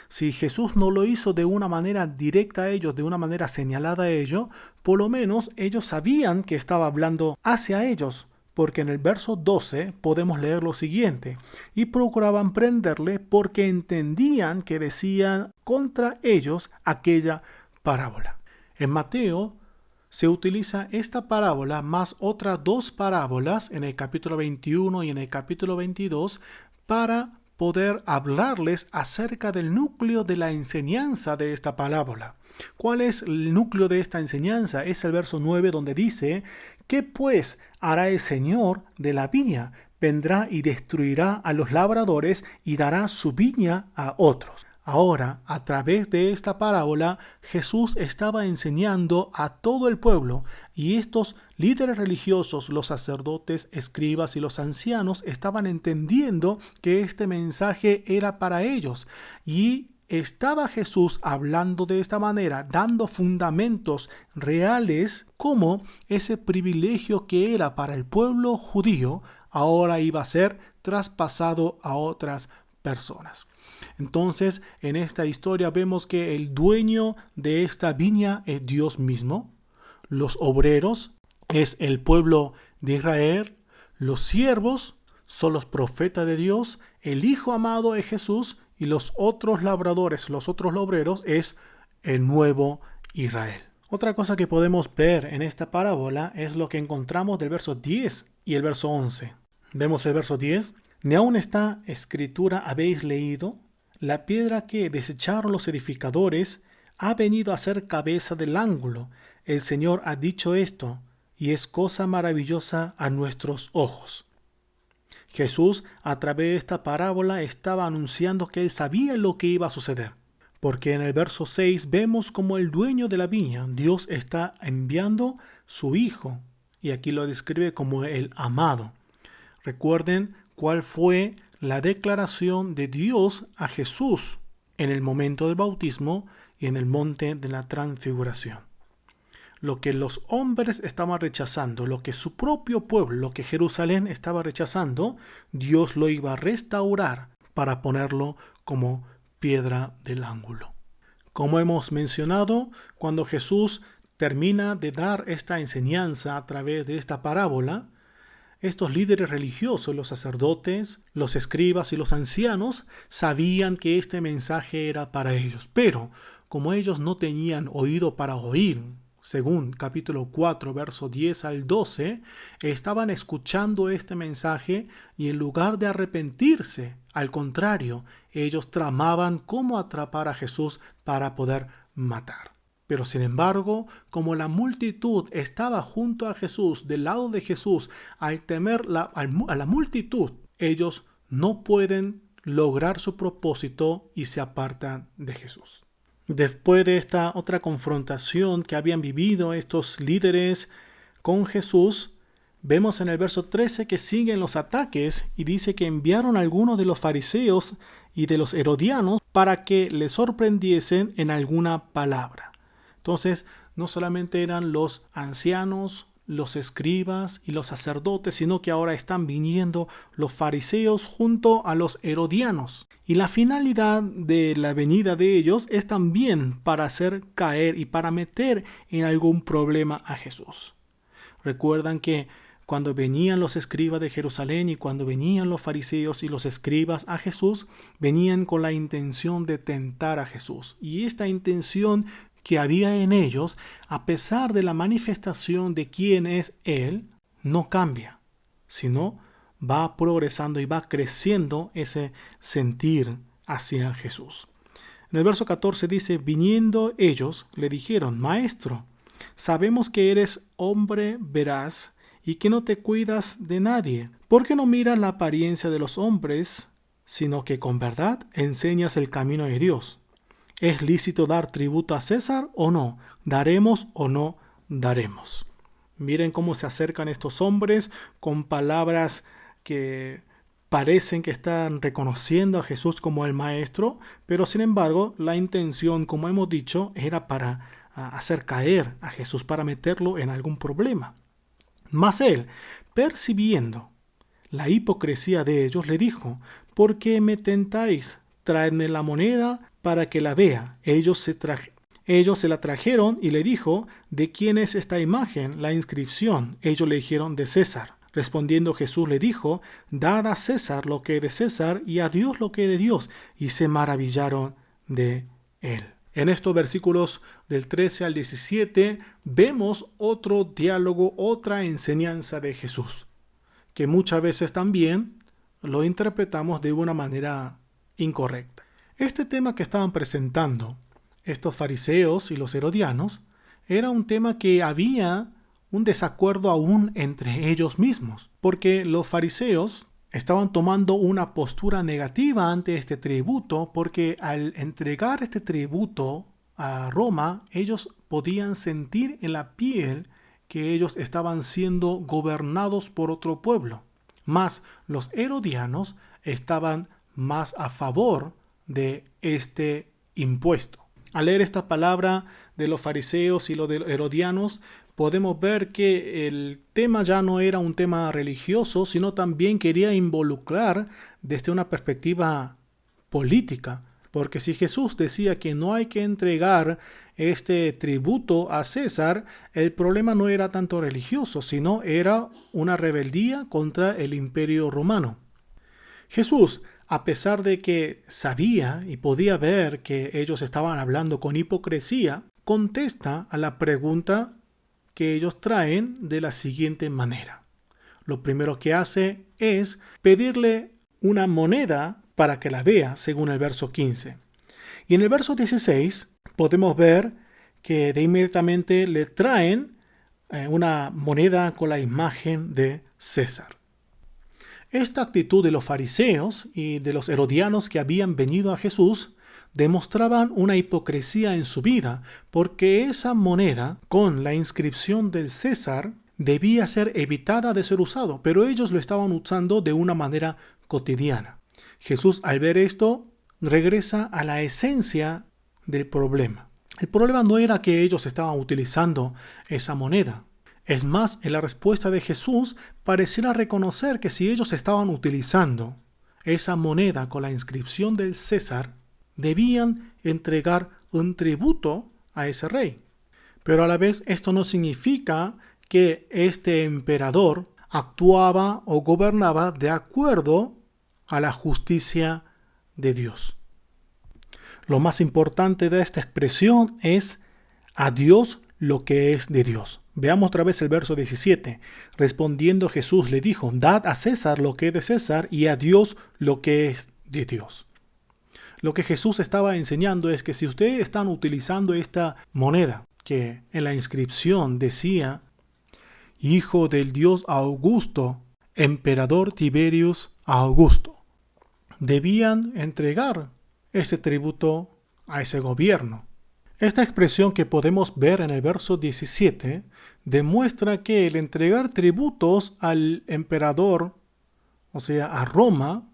Si Jesús no lo hizo de una manera directa a ellos, de una manera señalada a ellos, por lo menos ellos sabían que estaba hablando hacia ellos, porque en el verso 12 podemos leer lo siguiente: y procuraban prenderle porque entendían que decían contra ellos aquella parábola. En Mateo se utiliza esta parábola más otras dos parábolas en el capítulo 21 y en el capítulo 22 para poder hablarles acerca del núcleo de la enseñanza de esta parábola. ¿Cuál es el núcleo de esta enseñanza? Es el verso 9 donde dice: ¿qué pues hará el Señor de la viña? Vendrá y destruirá a los labradores y dará su viña a otros. Ahora, a través de esta parábola, Jesús estaba enseñando a todo el pueblo, y estos líderes religiosos, los sacerdotes, escribas y los ancianos, estaban entendiendo que este mensaje era para ellos, y estaba Jesús hablando de esta manera, dando fundamentos reales como ese privilegio que era para el pueblo judío, ahora iba a ser traspasado a otras personas. Entonces, en esta historia vemos que el dueño de esta viña es Dios mismo, los obreros es el pueblo de Israel, los siervos son los profetas de Dios, el Hijo amado es Jesús, y los otros labradores, los otros obreros es el nuevo Israel. Otra cosa que podemos ver en esta parábola es lo que encontramos del verso 10 y el verso 11. Vemos el verso 10. Ni aun esta escritura habéis leído: la piedra que desecharon los edificadores ha venido a ser cabeza del ángulo. El Señor ha dicho esto, y es cosa maravillosa a nuestros ojos. Jesús, a través de esta parábola, estaba anunciando que él sabía lo que iba a suceder. Porque en el verso 6 vemos como el dueño de la viña, Dios está enviando su Hijo, y aquí lo describe como el amado. Recuerden cuál fue la declaración de Dios a Jesús en el momento del bautismo y en el monte de la transfiguración. Lo que los hombres estaban rechazando, lo que su propio pueblo, lo que Jerusalén estaba rechazando, Dios lo iba a restaurar para ponerlo como piedra del ángulo. Como hemos mencionado, cuando Jesús termina de dar esta enseñanza a través de esta parábola, estos líderes religiosos, los sacerdotes, los escribas y los ancianos, sabían que este mensaje era para ellos. Pero, como ellos no tenían oído para oír, según capítulo 4, verso 10 al 12, estaban escuchando este mensaje y en lugar de arrepentirse, al contrario, ellos tramaban cómo atrapar a Jesús para poder matar. Pero sin embargo, como la multitud estaba junto a Jesús, del lado de Jesús, al temer a la multitud, ellos no pueden lograr su propósito y se apartan de Jesús. Después de esta otra confrontación que habían vivido estos líderes con Jesús, vemos en el verso 13 que siguen los ataques y dice que enviaron a algunos de los fariseos y de los herodianos para que le sorprendiesen en alguna palabra. Entonces, no solamente eran los ancianos, los escribas y los sacerdotes, sino que ahora están viniendo los fariseos junto a los herodianos. Y la finalidad de la venida de ellos es también para hacer caer y para meter en algún problema a Jesús. Recuerdan que cuando venían los escribas de Jerusalén y cuando venían los fariseos y los escribas a Jesús, venían con la intención de tentar a Jesús. Y esta intención que había en ellos, a pesar de la manifestación de quién es Él, no cambia, sino va progresando y va creciendo ese sentir hacia Jesús. En el verso 14 dice: viniendo ellos le dijeron: Maestro, sabemos que eres hombre veraz y que no te cuidas de nadie. ¿Por qué no miras la apariencia de los hombres, sino que con verdad enseñas el camino de Dios? ¿Es lícito dar tributo a César o no? ¿Daremos o no daremos? Miren cómo se acercan estos hombres con palabras que parecen que están reconociendo a Jesús como el Maestro, pero sin embargo la intención, como hemos dicho, era para hacer caer a Jesús, para meterlo en algún problema. Mas él, percibiendo la hipocresía de ellos, le dijo: ¿por qué me tentáis? Traedme la moneda para que la vea. Ellos se la trajeron y le dijo, ¿de quién es esta imagen, la inscripción? Ellos le dijeron, de César. Respondiendo Jesús le dijo, dad a César lo que es de César y a Dios lo que es de Dios. Y se maravillaron de él. En estos versículos del 13 al 17 vemos otro diálogo, otra enseñanza de Jesús, que muchas veces también lo interpretamos de una manera incorrecta. Este tema que estaban presentando estos fariseos y los herodianos era un tema que había un desacuerdo aún entre ellos mismos, porque los fariseos estaban tomando una postura negativa ante este tributo, porque al entregar este tributo a Roma, ellos podían sentir en la piel que ellos estaban siendo gobernados por otro pueblo. Mas los herodianos estaban más a favor de este impuesto. Al leer esta palabra de los fariseos y los de los herodianos, podemos ver que el tema ya no era un tema religioso, sino también quería involucrar desde una perspectiva política. Porque si Jesús decía que no hay que entregar este tributo a César, el problema no era tanto religioso, sino era una rebeldía contra el imperio romano. Jesús, a pesar de que sabía y podía ver que ellos estaban hablando con hipocresía, contesta a la pregunta que ellos traen de la siguiente manera. Lo primero que hace es pedirle una moneda para que la vea, según el verso 15. Y en el verso 16 podemos ver que de inmediatamente le traen una moneda con la imagen de César. Esta actitud de los fariseos y de los herodianos que habían venido a Jesús demostraban una hipocresía en su vida, porque esa moneda con la inscripción del César debía ser evitada de ser usado, pero ellos lo estaban usando de una manera cotidiana. Jesús, al ver esto, regresa a la esencia del problema. El problema no era que ellos estaban utilizando esa moneda. Es más, en la respuesta de Jesús pareciera reconocer que si ellos estaban utilizando esa moneda con la inscripción del César, debían entregar un tributo a ese rey. Pero a la vez esto no significa que este emperador actuaba o gobernaba de acuerdo a la justicia de Dios. Lo más importante de esta expresión es a Dios lo que es de Dios. Veamos otra vez el verso 17. Respondiendo Jesús le dijo, dad a César lo que es de César y a Dios lo que es de Dios. Lo que Jesús estaba enseñando es que si ustedes están utilizando esta moneda que en la inscripción decía Hijo del Dios Augusto, Emperador Tiberius Augusto, debían entregar ese tributo a ese gobierno. Esta expresión que podemos ver en el verso 17 demuestra que el entregar tributos al emperador, o sea, a Roma,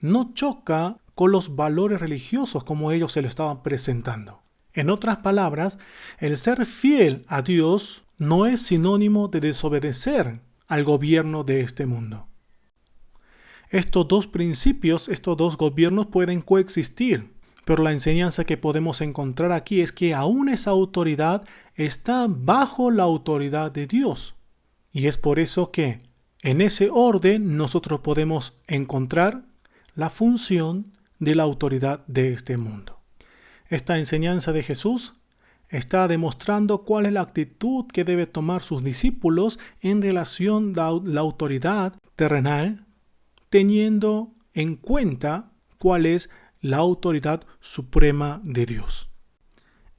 no choca con los valores religiosos como ellos se lo estaban presentando. En otras palabras, el ser fiel a Dios no es sinónimo de desobedecer al gobierno de este mundo. Estos dos principios, estos dos gobiernos pueden coexistir, pero la enseñanza que podemos encontrar aquí es que aún esa autoridad está bajo la autoridad de Dios. Y es por eso que en ese orden nosotros podemos encontrar la función de la autoridad de este mundo. Esta enseñanza de Jesús está demostrando cuál es la actitud que deben tomar sus discípulos en relación a la autoridad terrenal, teniendo en cuenta cuál es la autoridad suprema de Dios.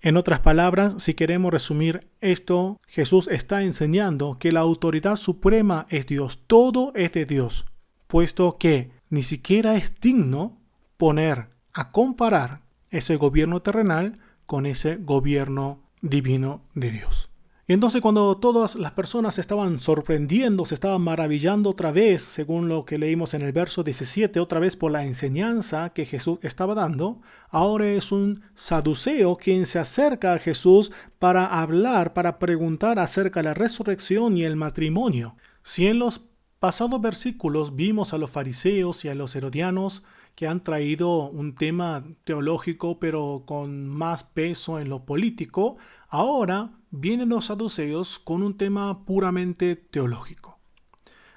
En otras palabras, si queremos resumir esto, Jesús está enseñando que la autoridad suprema es Dios, todo es de Dios, puesto que ni siquiera es digno poner a comparar ese gobierno terrenal con ese gobierno divino de Dios. Y entonces cuando todas las personas se estaban sorprendiendo, se estaban maravillando otra vez, según lo que leímos en el verso 17, otra vez por la enseñanza que Jesús estaba dando, ahora es un saduceo quien se acerca a Jesús para hablar, para preguntar acerca de la resurrección y el matrimonio. Si en los pasados versículos vimos a los fariseos y a los herodianos que han traído un tema teológico pero con más peso en lo político, ahora vienen los saduceos con un tema puramente teológico.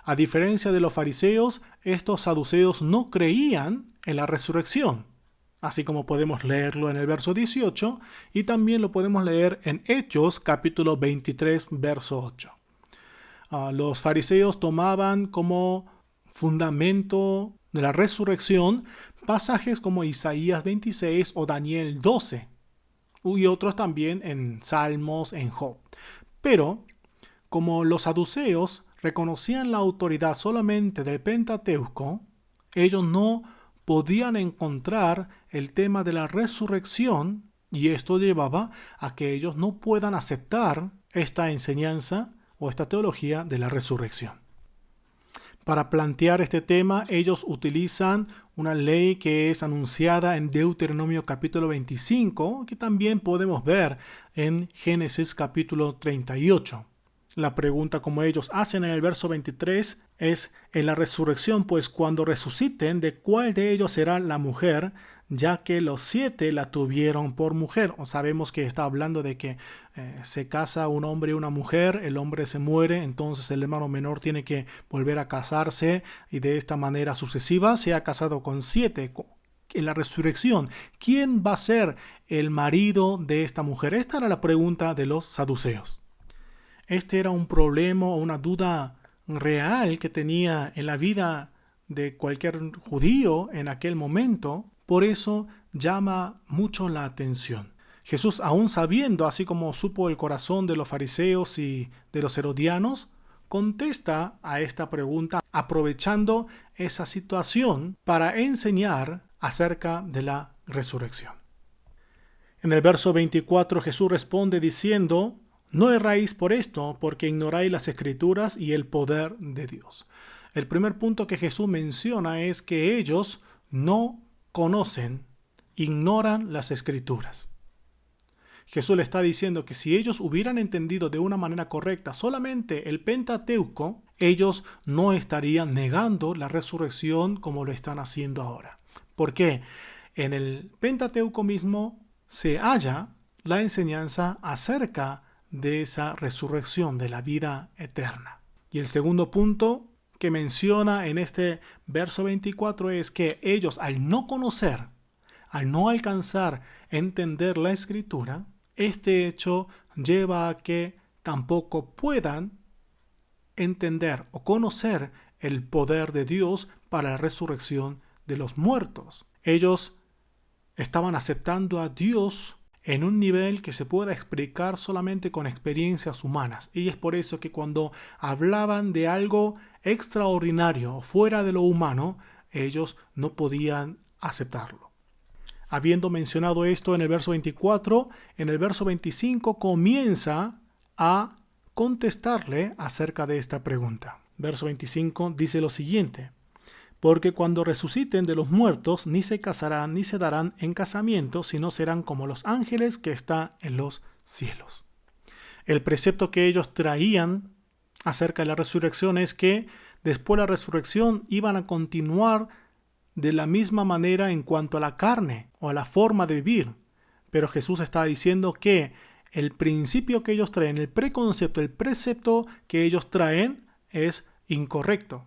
A diferencia de los fariseos, estos saduceos no creían en la resurrección, así como podemos leerlo en el verso 18 y también lo podemos leer en Hechos capítulo 23, verso 8. Los fariseos tomaban como fundamento de la resurrección pasajes como Isaías 26 o Daniel 12 y otros también en Salmos, en Job. Pero como los saduceos reconocían la autoridad solamente del Pentateuco, ellos no podían encontrar el tema de la resurrección y esto llevaba a que ellos no puedan aceptar esta enseñanza o esta teología de la resurrección. Para plantear este tema, ellos utilizan una ley que es anunciada en Deuteronomio capítulo 25, que también podemos ver en Génesis capítulo 38. La pregunta como ellos hacen en el verso 23 es: en la resurrección, pues cuando resuciten, ¿de cuál de ellos será la mujer? Ya que los 7 la tuvieron por mujer. O sabemos que está hablando de que se casa un hombre y una mujer, el hombre se muere, entonces el hermano menor tiene que volver a casarse y de esta manera sucesiva se ha casado con 7. En la resurrección, ¿quién va a ser el marido de esta mujer? Esta era la pregunta de los saduceos. Este era un problema o una duda real que tenía en la vida de cualquier judío en aquel momento. Por eso llama mucho la atención. Jesús, aún sabiendo, así como supo el corazón de los fariseos y de los herodianos, contesta a esta pregunta aprovechando esa situación para enseñar acerca de la resurrección. En el verso 24 Jesús responde diciendo: no erráis por esto, porque ignoráis las Escrituras y el poder de Dios. El primer punto que Jesús menciona es que ellos no conocen, ignoran las Escrituras. Jesús le está diciendo que si ellos hubieran entendido de una manera correcta solamente el Pentateuco, ellos no estarían negando la resurrección como lo están haciendo ahora. ¿Por qué? En el Pentateuco mismo se halla la enseñanza acerca de esa resurrección, de la vida eterna. Y el segundo punto que menciona en este verso 24 es que ellos, al no conocer, al no alcanzar a entender la Escritura, este hecho lleva a que tampoco puedan entender o conocer el poder de Dios para la resurrección de los muertos. Ellos estaban aceptando a Dios en un nivel que se pueda explicar solamente con experiencias humanas. Y es por eso que cuando hablaban de algo extraordinario, fuera de lo humano, ellos no podían aceptarlo. Habiendo mencionado esto en el verso 24, en el verso 25 comienza a contestarle acerca de esta pregunta. Verso 25 dice lo siguiente: porque cuando resuciten de los muertos, ni se casarán ni se darán en casamiento, sino serán como los ángeles que están en los cielos. El precepto que ellos traían acerca de la resurrección es que después de la resurrección iban a continuar de la misma manera en cuanto a la carne o a la forma de vivir. Pero Jesús está diciendo que el principio que ellos traen, el preconcepto, el precepto que ellos traen es incorrecto.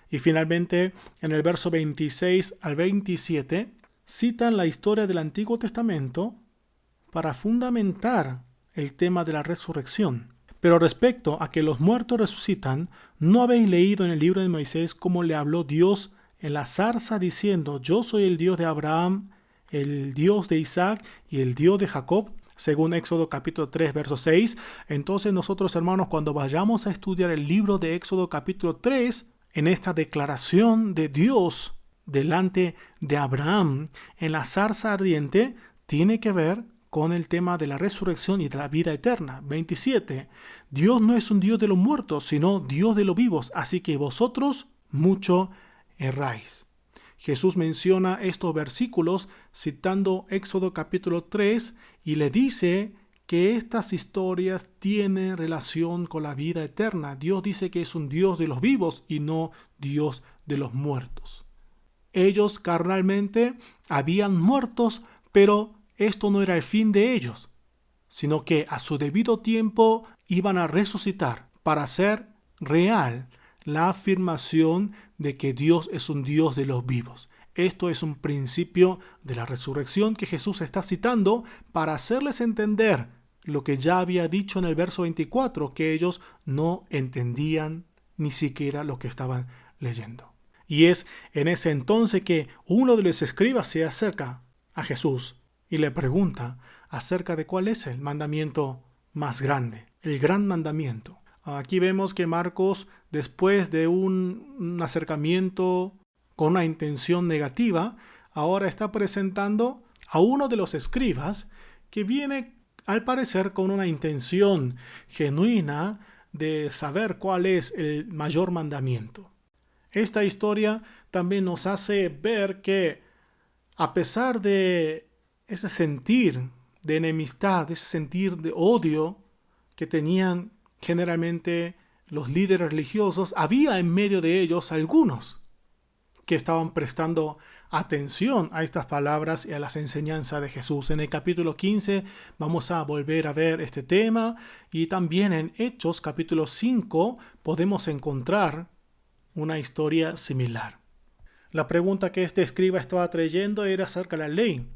Y finalmente, en el verso 26 al 27, citan la historia del Antiguo Testamento para fundamentar el tema de la resurrección. Pero respecto a que los muertos resucitan, ¿no habéis leído en el libro de Moisés cómo le habló Dios en la zarza diciendo: yo soy el Dios de Abraham, el Dios de Isaac y el Dios de Jacob? Según Éxodo capítulo 3, verso 6. Entonces nosotros, hermanos, cuando vayamos a estudiar el libro de Éxodo capítulo 3, en esta declaración de Dios delante de Abraham en la zarza ardiente, tiene que ver con el tema de la resurrección y de la vida eterna. 27. Dios no es un Dios de los muertos, sino Dios de los vivos, así que vosotros mucho erráis. Jesús menciona estos versículos citando Éxodo capítulo 3 y le dice que estas historias tienen relación con la vida eterna. Dios dice que es un Dios de los vivos y no Dios de los muertos. ellos carnalmente habían muertos, pero esto no era el fin de ellos, sino que a su debido tiempo iban a resucitar para hacer real la afirmación de que Dios es un Dios de los vivos. Esto es un principio de la resurrección que Jesús está citando para hacerles entender lo que ya había dicho en el verso 24, que ellos no entendían ni siquiera lo que estaban leyendo. Y es en ese entonces que uno de los escribas se acerca a Jesús y le pregunta acerca de cuál es el mandamiento más grande, el gran mandamiento. Aquí vemos que Marcos, después de un acercamiento con una intención negativa, ahora está presentando a uno de los escribas que viene al parecer con una intención genuina de saber cuál es el mayor mandamiento. Esta historia también nos hace ver que a pesar de ese sentir de enemistad, ese sentir de odio que tenían generalmente los líderes religiosos, había en medio de ellos algunos que estaban prestando atención a estas palabras y a las enseñanzas de Jesús. En el capítulo 15 vamos a volver a ver este tema, y también en Hechos capítulo 5 podemos encontrar una historia similar. La pregunta que este escriba estaba trayendo era acerca de la ley.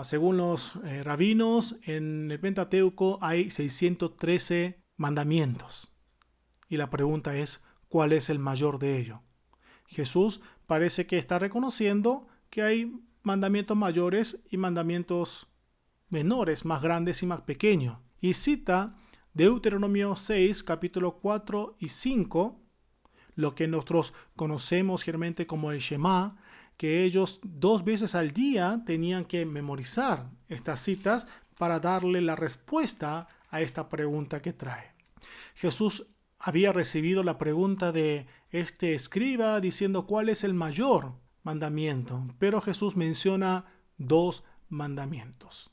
Según los rabinos, en el Pentateuco hay 613 mandamientos. Y la pregunta es, ¿cuál es el mayor de ellos? Jesús parece que está reconociendo que hay mandamientos mayores y mandamientos menores, más grandes y más pequeños. Y cita Deuteronomio 6, capítulo 4 y 5, lo que nosotros conocemos generalmente como el Shema, que ellos 2 veces al día tenían que memorizar estas citas para darle la respuesta a esta pregunta que trae. Jesús había recibido la pregunta de este escriba diciendo cuál es el mayor mandamiento, pero Jesús menciona 2 mandamientos.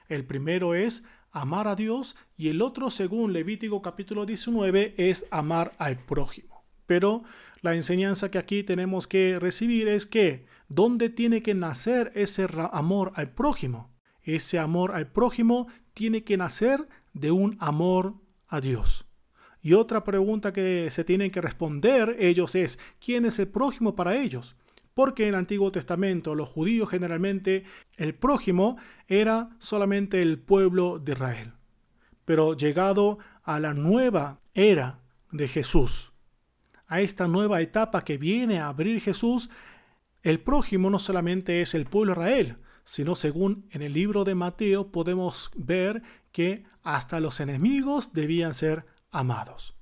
El primero es amar a Dios y el otro, según Levítico capítulo 19, es amar al prójimo. Pero la enseñanza que aquí tenemos que recibir es que ¿dónde tiene que nacer ese amor al prójimo? Ese amor al prójimo tiene que nacer de un amor a Dios. Y otra pregunta que se tienen que responder ellos es, ¿quién es el prójimo para ellos? Porque en el Antiguo Testamento, los judíos generalmente, el prójimo era solamente el pueblo de Israel. Pero llegado a la nueva era de Jesús, a esta nueva etapa que viene a abrir Jesús, el prójimo no solamente es el pueblo de Israel, sino según en el libro de Mateo podemos ver que hasta los enemigos debían ser amados.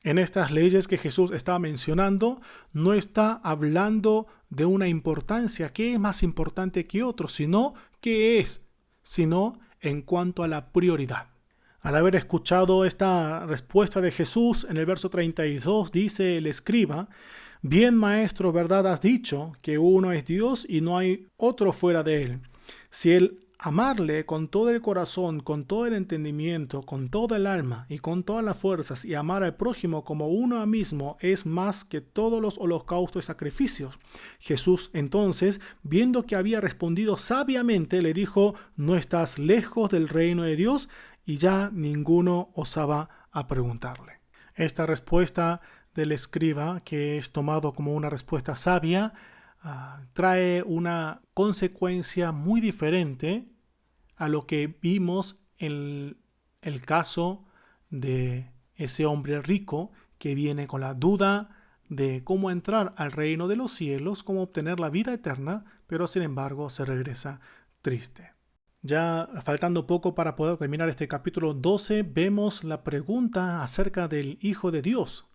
En estas leyes que Jesús está mencionando, no está hablando de una importancia que es más importante que otro, sino qué es, sino en cuanto a la prioridad. Al haber escuchado esta respuesta de Jesús, en el verso 32 dice el escriba, bien maestro, verdad has dicho, que uno es Dios y no hay otro fuera de él. Si el amarle con todo el corazón, con todo el entendimiento, con toda el alma y con todas las fuerzas, y amar al prójimo como uno mismo es más que todos los holocaustos y sacrificios. Jesús entonces, viendo que había respondido sabiamente, le dijo, no estás lejos del reino de Dios, y ya ninguno osaba a preguntarle. Esta respuesta del escriba, que es tomado como una respuesta sabia, trae una consecuencia muy diferente a lo que vimos en el caso de ese hombre rico que viene con la duda de cómo entrar al reino de los cielos, cómo obtener la vida eterna, pero sin embargo se regresa triste. Ya faltando poco para poder terminar este capítulo 12, vemos la pregunta acerca del Hijo de Dios.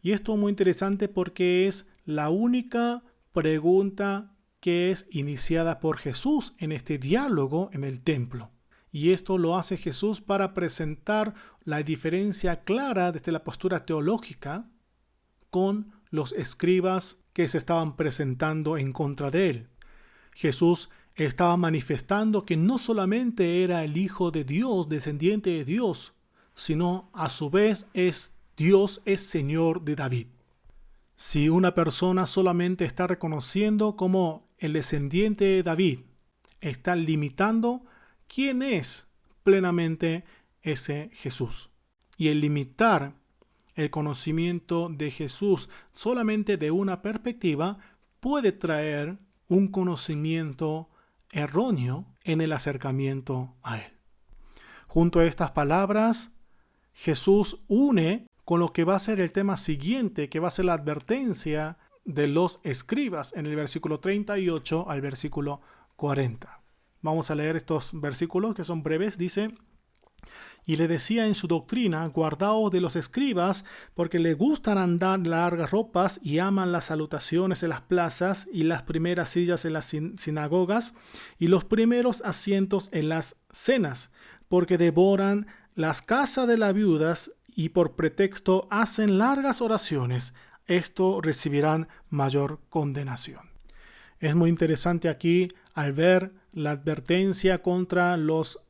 Y esto es muy interesante porque es la única pregunta que es iniciada por Jesús en este diálogo en el templo. Y esto lo hace Jesús para presentar la diferencia clara desde la postura teológica con los escribas que se estaban presentando en contra de él. Jesús estaba manifestando que no solamente era el Hijo de Dios, descendiente de Dios, sino a su vez Dios es Señor de David. Si una persona solamente está reconociendo como el descendiente de David, está limitando quién es plenamente ese Jesús. Y el limitar el conocimiento de Jesús solamente de una perspectiva puede traer un conocimiento erróneo en el acercamiento a Él. Junto a estas palabras, Jesús une con lo que va a ser el tema siguiente, que va a ser la advertencia de los escribas en el versículo 38 al versículo 40. Vamos a leer estos versículos que son breves. Dice: y le decía en su doctrina, guardaos de los escribas, porque les gustan andar largas ropas y aman las salutaciones en las plazas y las primeras sillas en las sinagogas y los primeros asientos en las cenas, porque devoran las casas de las viudas y por pretexto hacen largas oraciones. Esto recibirán mayor condenación. Es muy interesante aquí al ver la advertencia contra los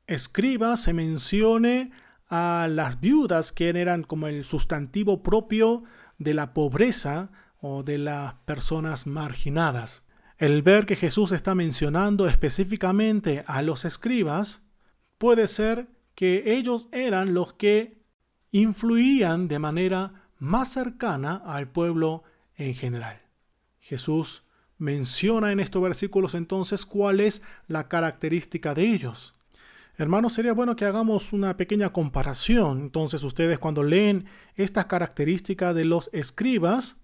escribas, se mencione a las viudas, que eran como el sustantivo propio de la pobreza o de las personas marginadas. El ver que Jesús está mencionando específicamente a los escribas, puede ser que ellos eran los que influían de manera más cercana al pueblo en general. Jesús menciona en estos versículos entonces cuál es la característica de ellos. Hermanos, sería bueno que hagamos una pequeña comparación. Entonces, ustedes cuando leen estas características de los escribas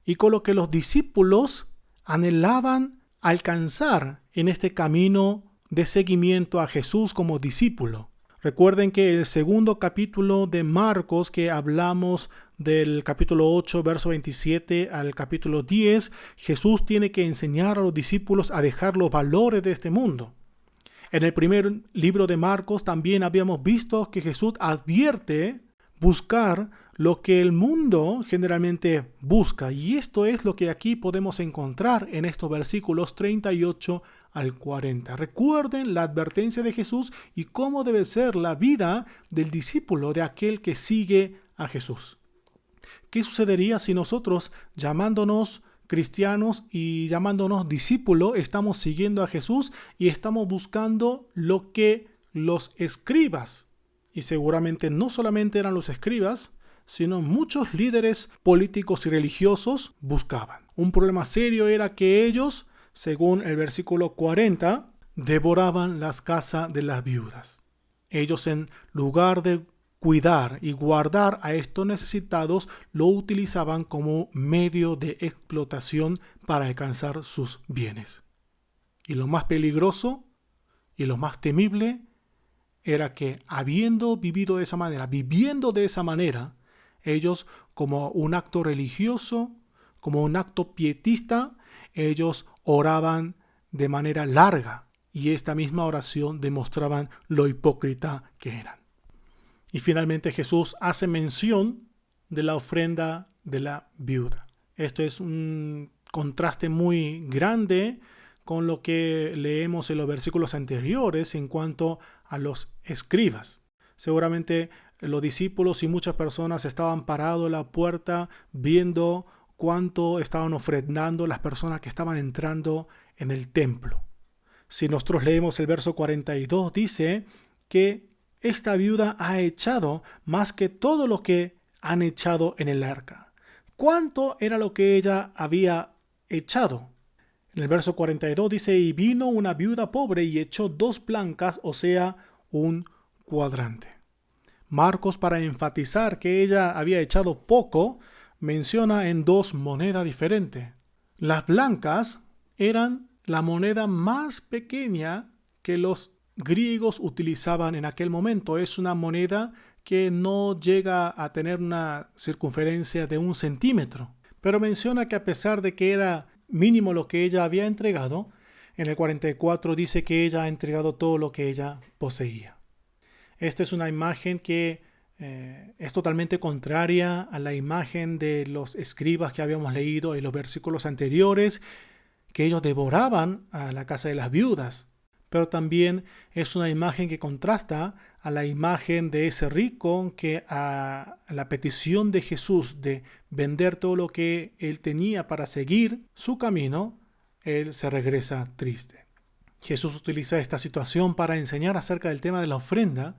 y con lo que los discípulos anhelaban alcanzar en este camino de seguimiento a Jesús como discípulo. Recuerden que el segundo capítulo de Marcos, que hablamos del capítulo 8, verso 27 al capítulo 10, Jesús tiene que enseñar a los discípulos a dejar los valores de este mundo. En el primer libro de Marcos también habíamos visto que Jesús advierte buscar lo que el mundo generalmente busca. Y esto es lo que aquí podemos encontrar en estos versículos 38 al 40. Recuerden la advertencia de Jesús y cómo debe ser la vida del discípulo, de aquel que sigue a Jesús. ¿Qué sucedería si nosotros, llamándonos cristianos y llamándonos discípulos, estamos siguiendo a Jesús y estamos buscando lo que los escribas, y seguramente no solamente eran los escribas, sino muchos líderes políticos y religiosos buscaban? Un problema serio era que ellos, según el versículo 40, devoraban las casas de las viudas. Ellos, en lugar de cuidar y guardar a estos necesitados, lo utilizaban como medio de explotación para alcanzar sus bienes. Y lo más peligroso y lo más temible era que, habiendo vivido de esa manera, viviendo de esa manera, ellos, como un acto religioso, como un acto pietista, ellos oraban de manera larga, y esta misma oración demostraban lo hipócrita que eran. Y finalmente Jesús hace mención de la ofrenda de la viuda. Esto es un contraste muy grande con lo que leemos en los versículos anteriores en cuanto a los escribas. Seguramente los discípulos y muchas personas estaban parados en la puerta viendo cuánto estaban ofrendando las personas que estaban entrando en el templo. Si nosotros leemos el verso 42, dice que esta viuda ha echado más que todo lo que han echado en el arca. ¿Cuánto era lo que ella había echado? En el verso 42 dice: y vino una viuda pobre y echó 2 blancas, o sea, un cuadrante. Marcos, para enfatizar que ella había echado poco, menciona en 2 monedas diferentes. Las blancas eran la moneda más pequeña que los griegos utilizaban en aquel momento. Es una moneda que no llega a tener una circunferencia de 1 centímetro. Pero menciona que a pesar de que era mínimo lo que ella había entregado, en el 44 dice que ella ha entregado todo lo que ella poseía. Esta es una imagen que es totalmente contraria a la imagen de los escribas que habíamos leído en los versículos anteriores, que ellos devoraban a la casa de las viudas. Pero también es una imagen que contrasta a la imagen de ese rico que a la petición de Jesús de vender todo lo que él tenía para seguir su camino, él se regresa triste. Jesús utiliza esta situación para enseñar acerca del tema de la ofrenda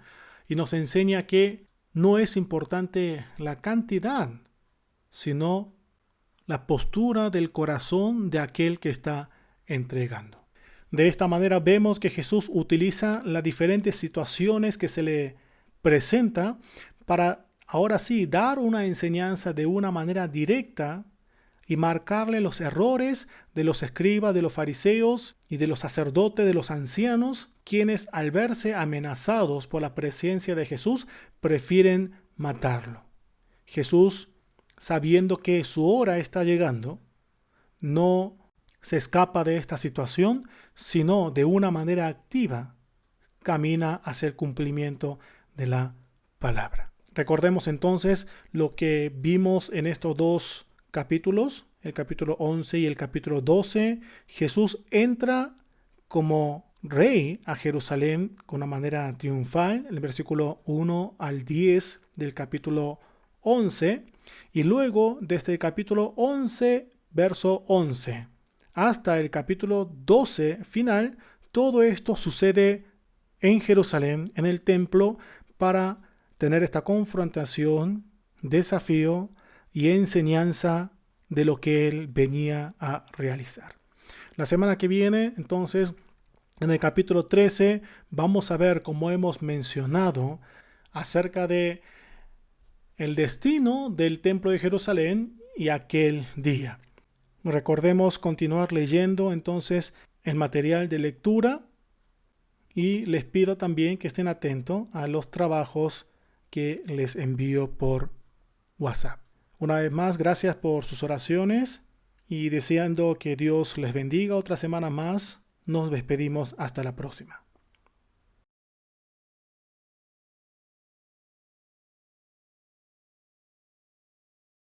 y nos enseña que no es importante la cantidad, sino la postura del corazón de aquel que está entregando. De esta manera vemos que Jesús utiliza las diferentes situaciones que se le presenta para ahora sí dar una enseñanza de una manera directa y marcarle los errores de los escribas, de los fariseos y de los sacerdotes, de los ancianos, quienes al verse amenazados por la presencia de Jesús prefieren matarlo. Jesús, sabiendo que su hora está llegando, no se escapa de esta situación, sino de una manera activa camina hacia el cumplimiento de la palabra. Recordemos entonces lo que vimos en estos dos capítulos, el capítulo 11 y el capítulo 12. Jesús entra como rey a Jerusalén con una manera triunfal, el versículo 1 al 10 del capítulo 11, y luego desde el capítulo 11, verso 11, hasta el capítulo 12 final, todo esto sucede en Jerusalén, en el templo, para tener esta confrontación, desafío y enseñanza de lo que él venía a realizar. La semana que viene, entonces, en el capítulo 13, vamos a ver, como hemos mencionado, acerca de el destino del templo de Jerusalén y aquel día. Recordemos continuar leyendo entonces el material de lectura y les pido también que estén atentos a los trabajos que les envío por WhatsApp. Una vez más, gracias por sus oraciones y deseando que Dios les bendiga otra semana más, nos despedimos hasta la próxima.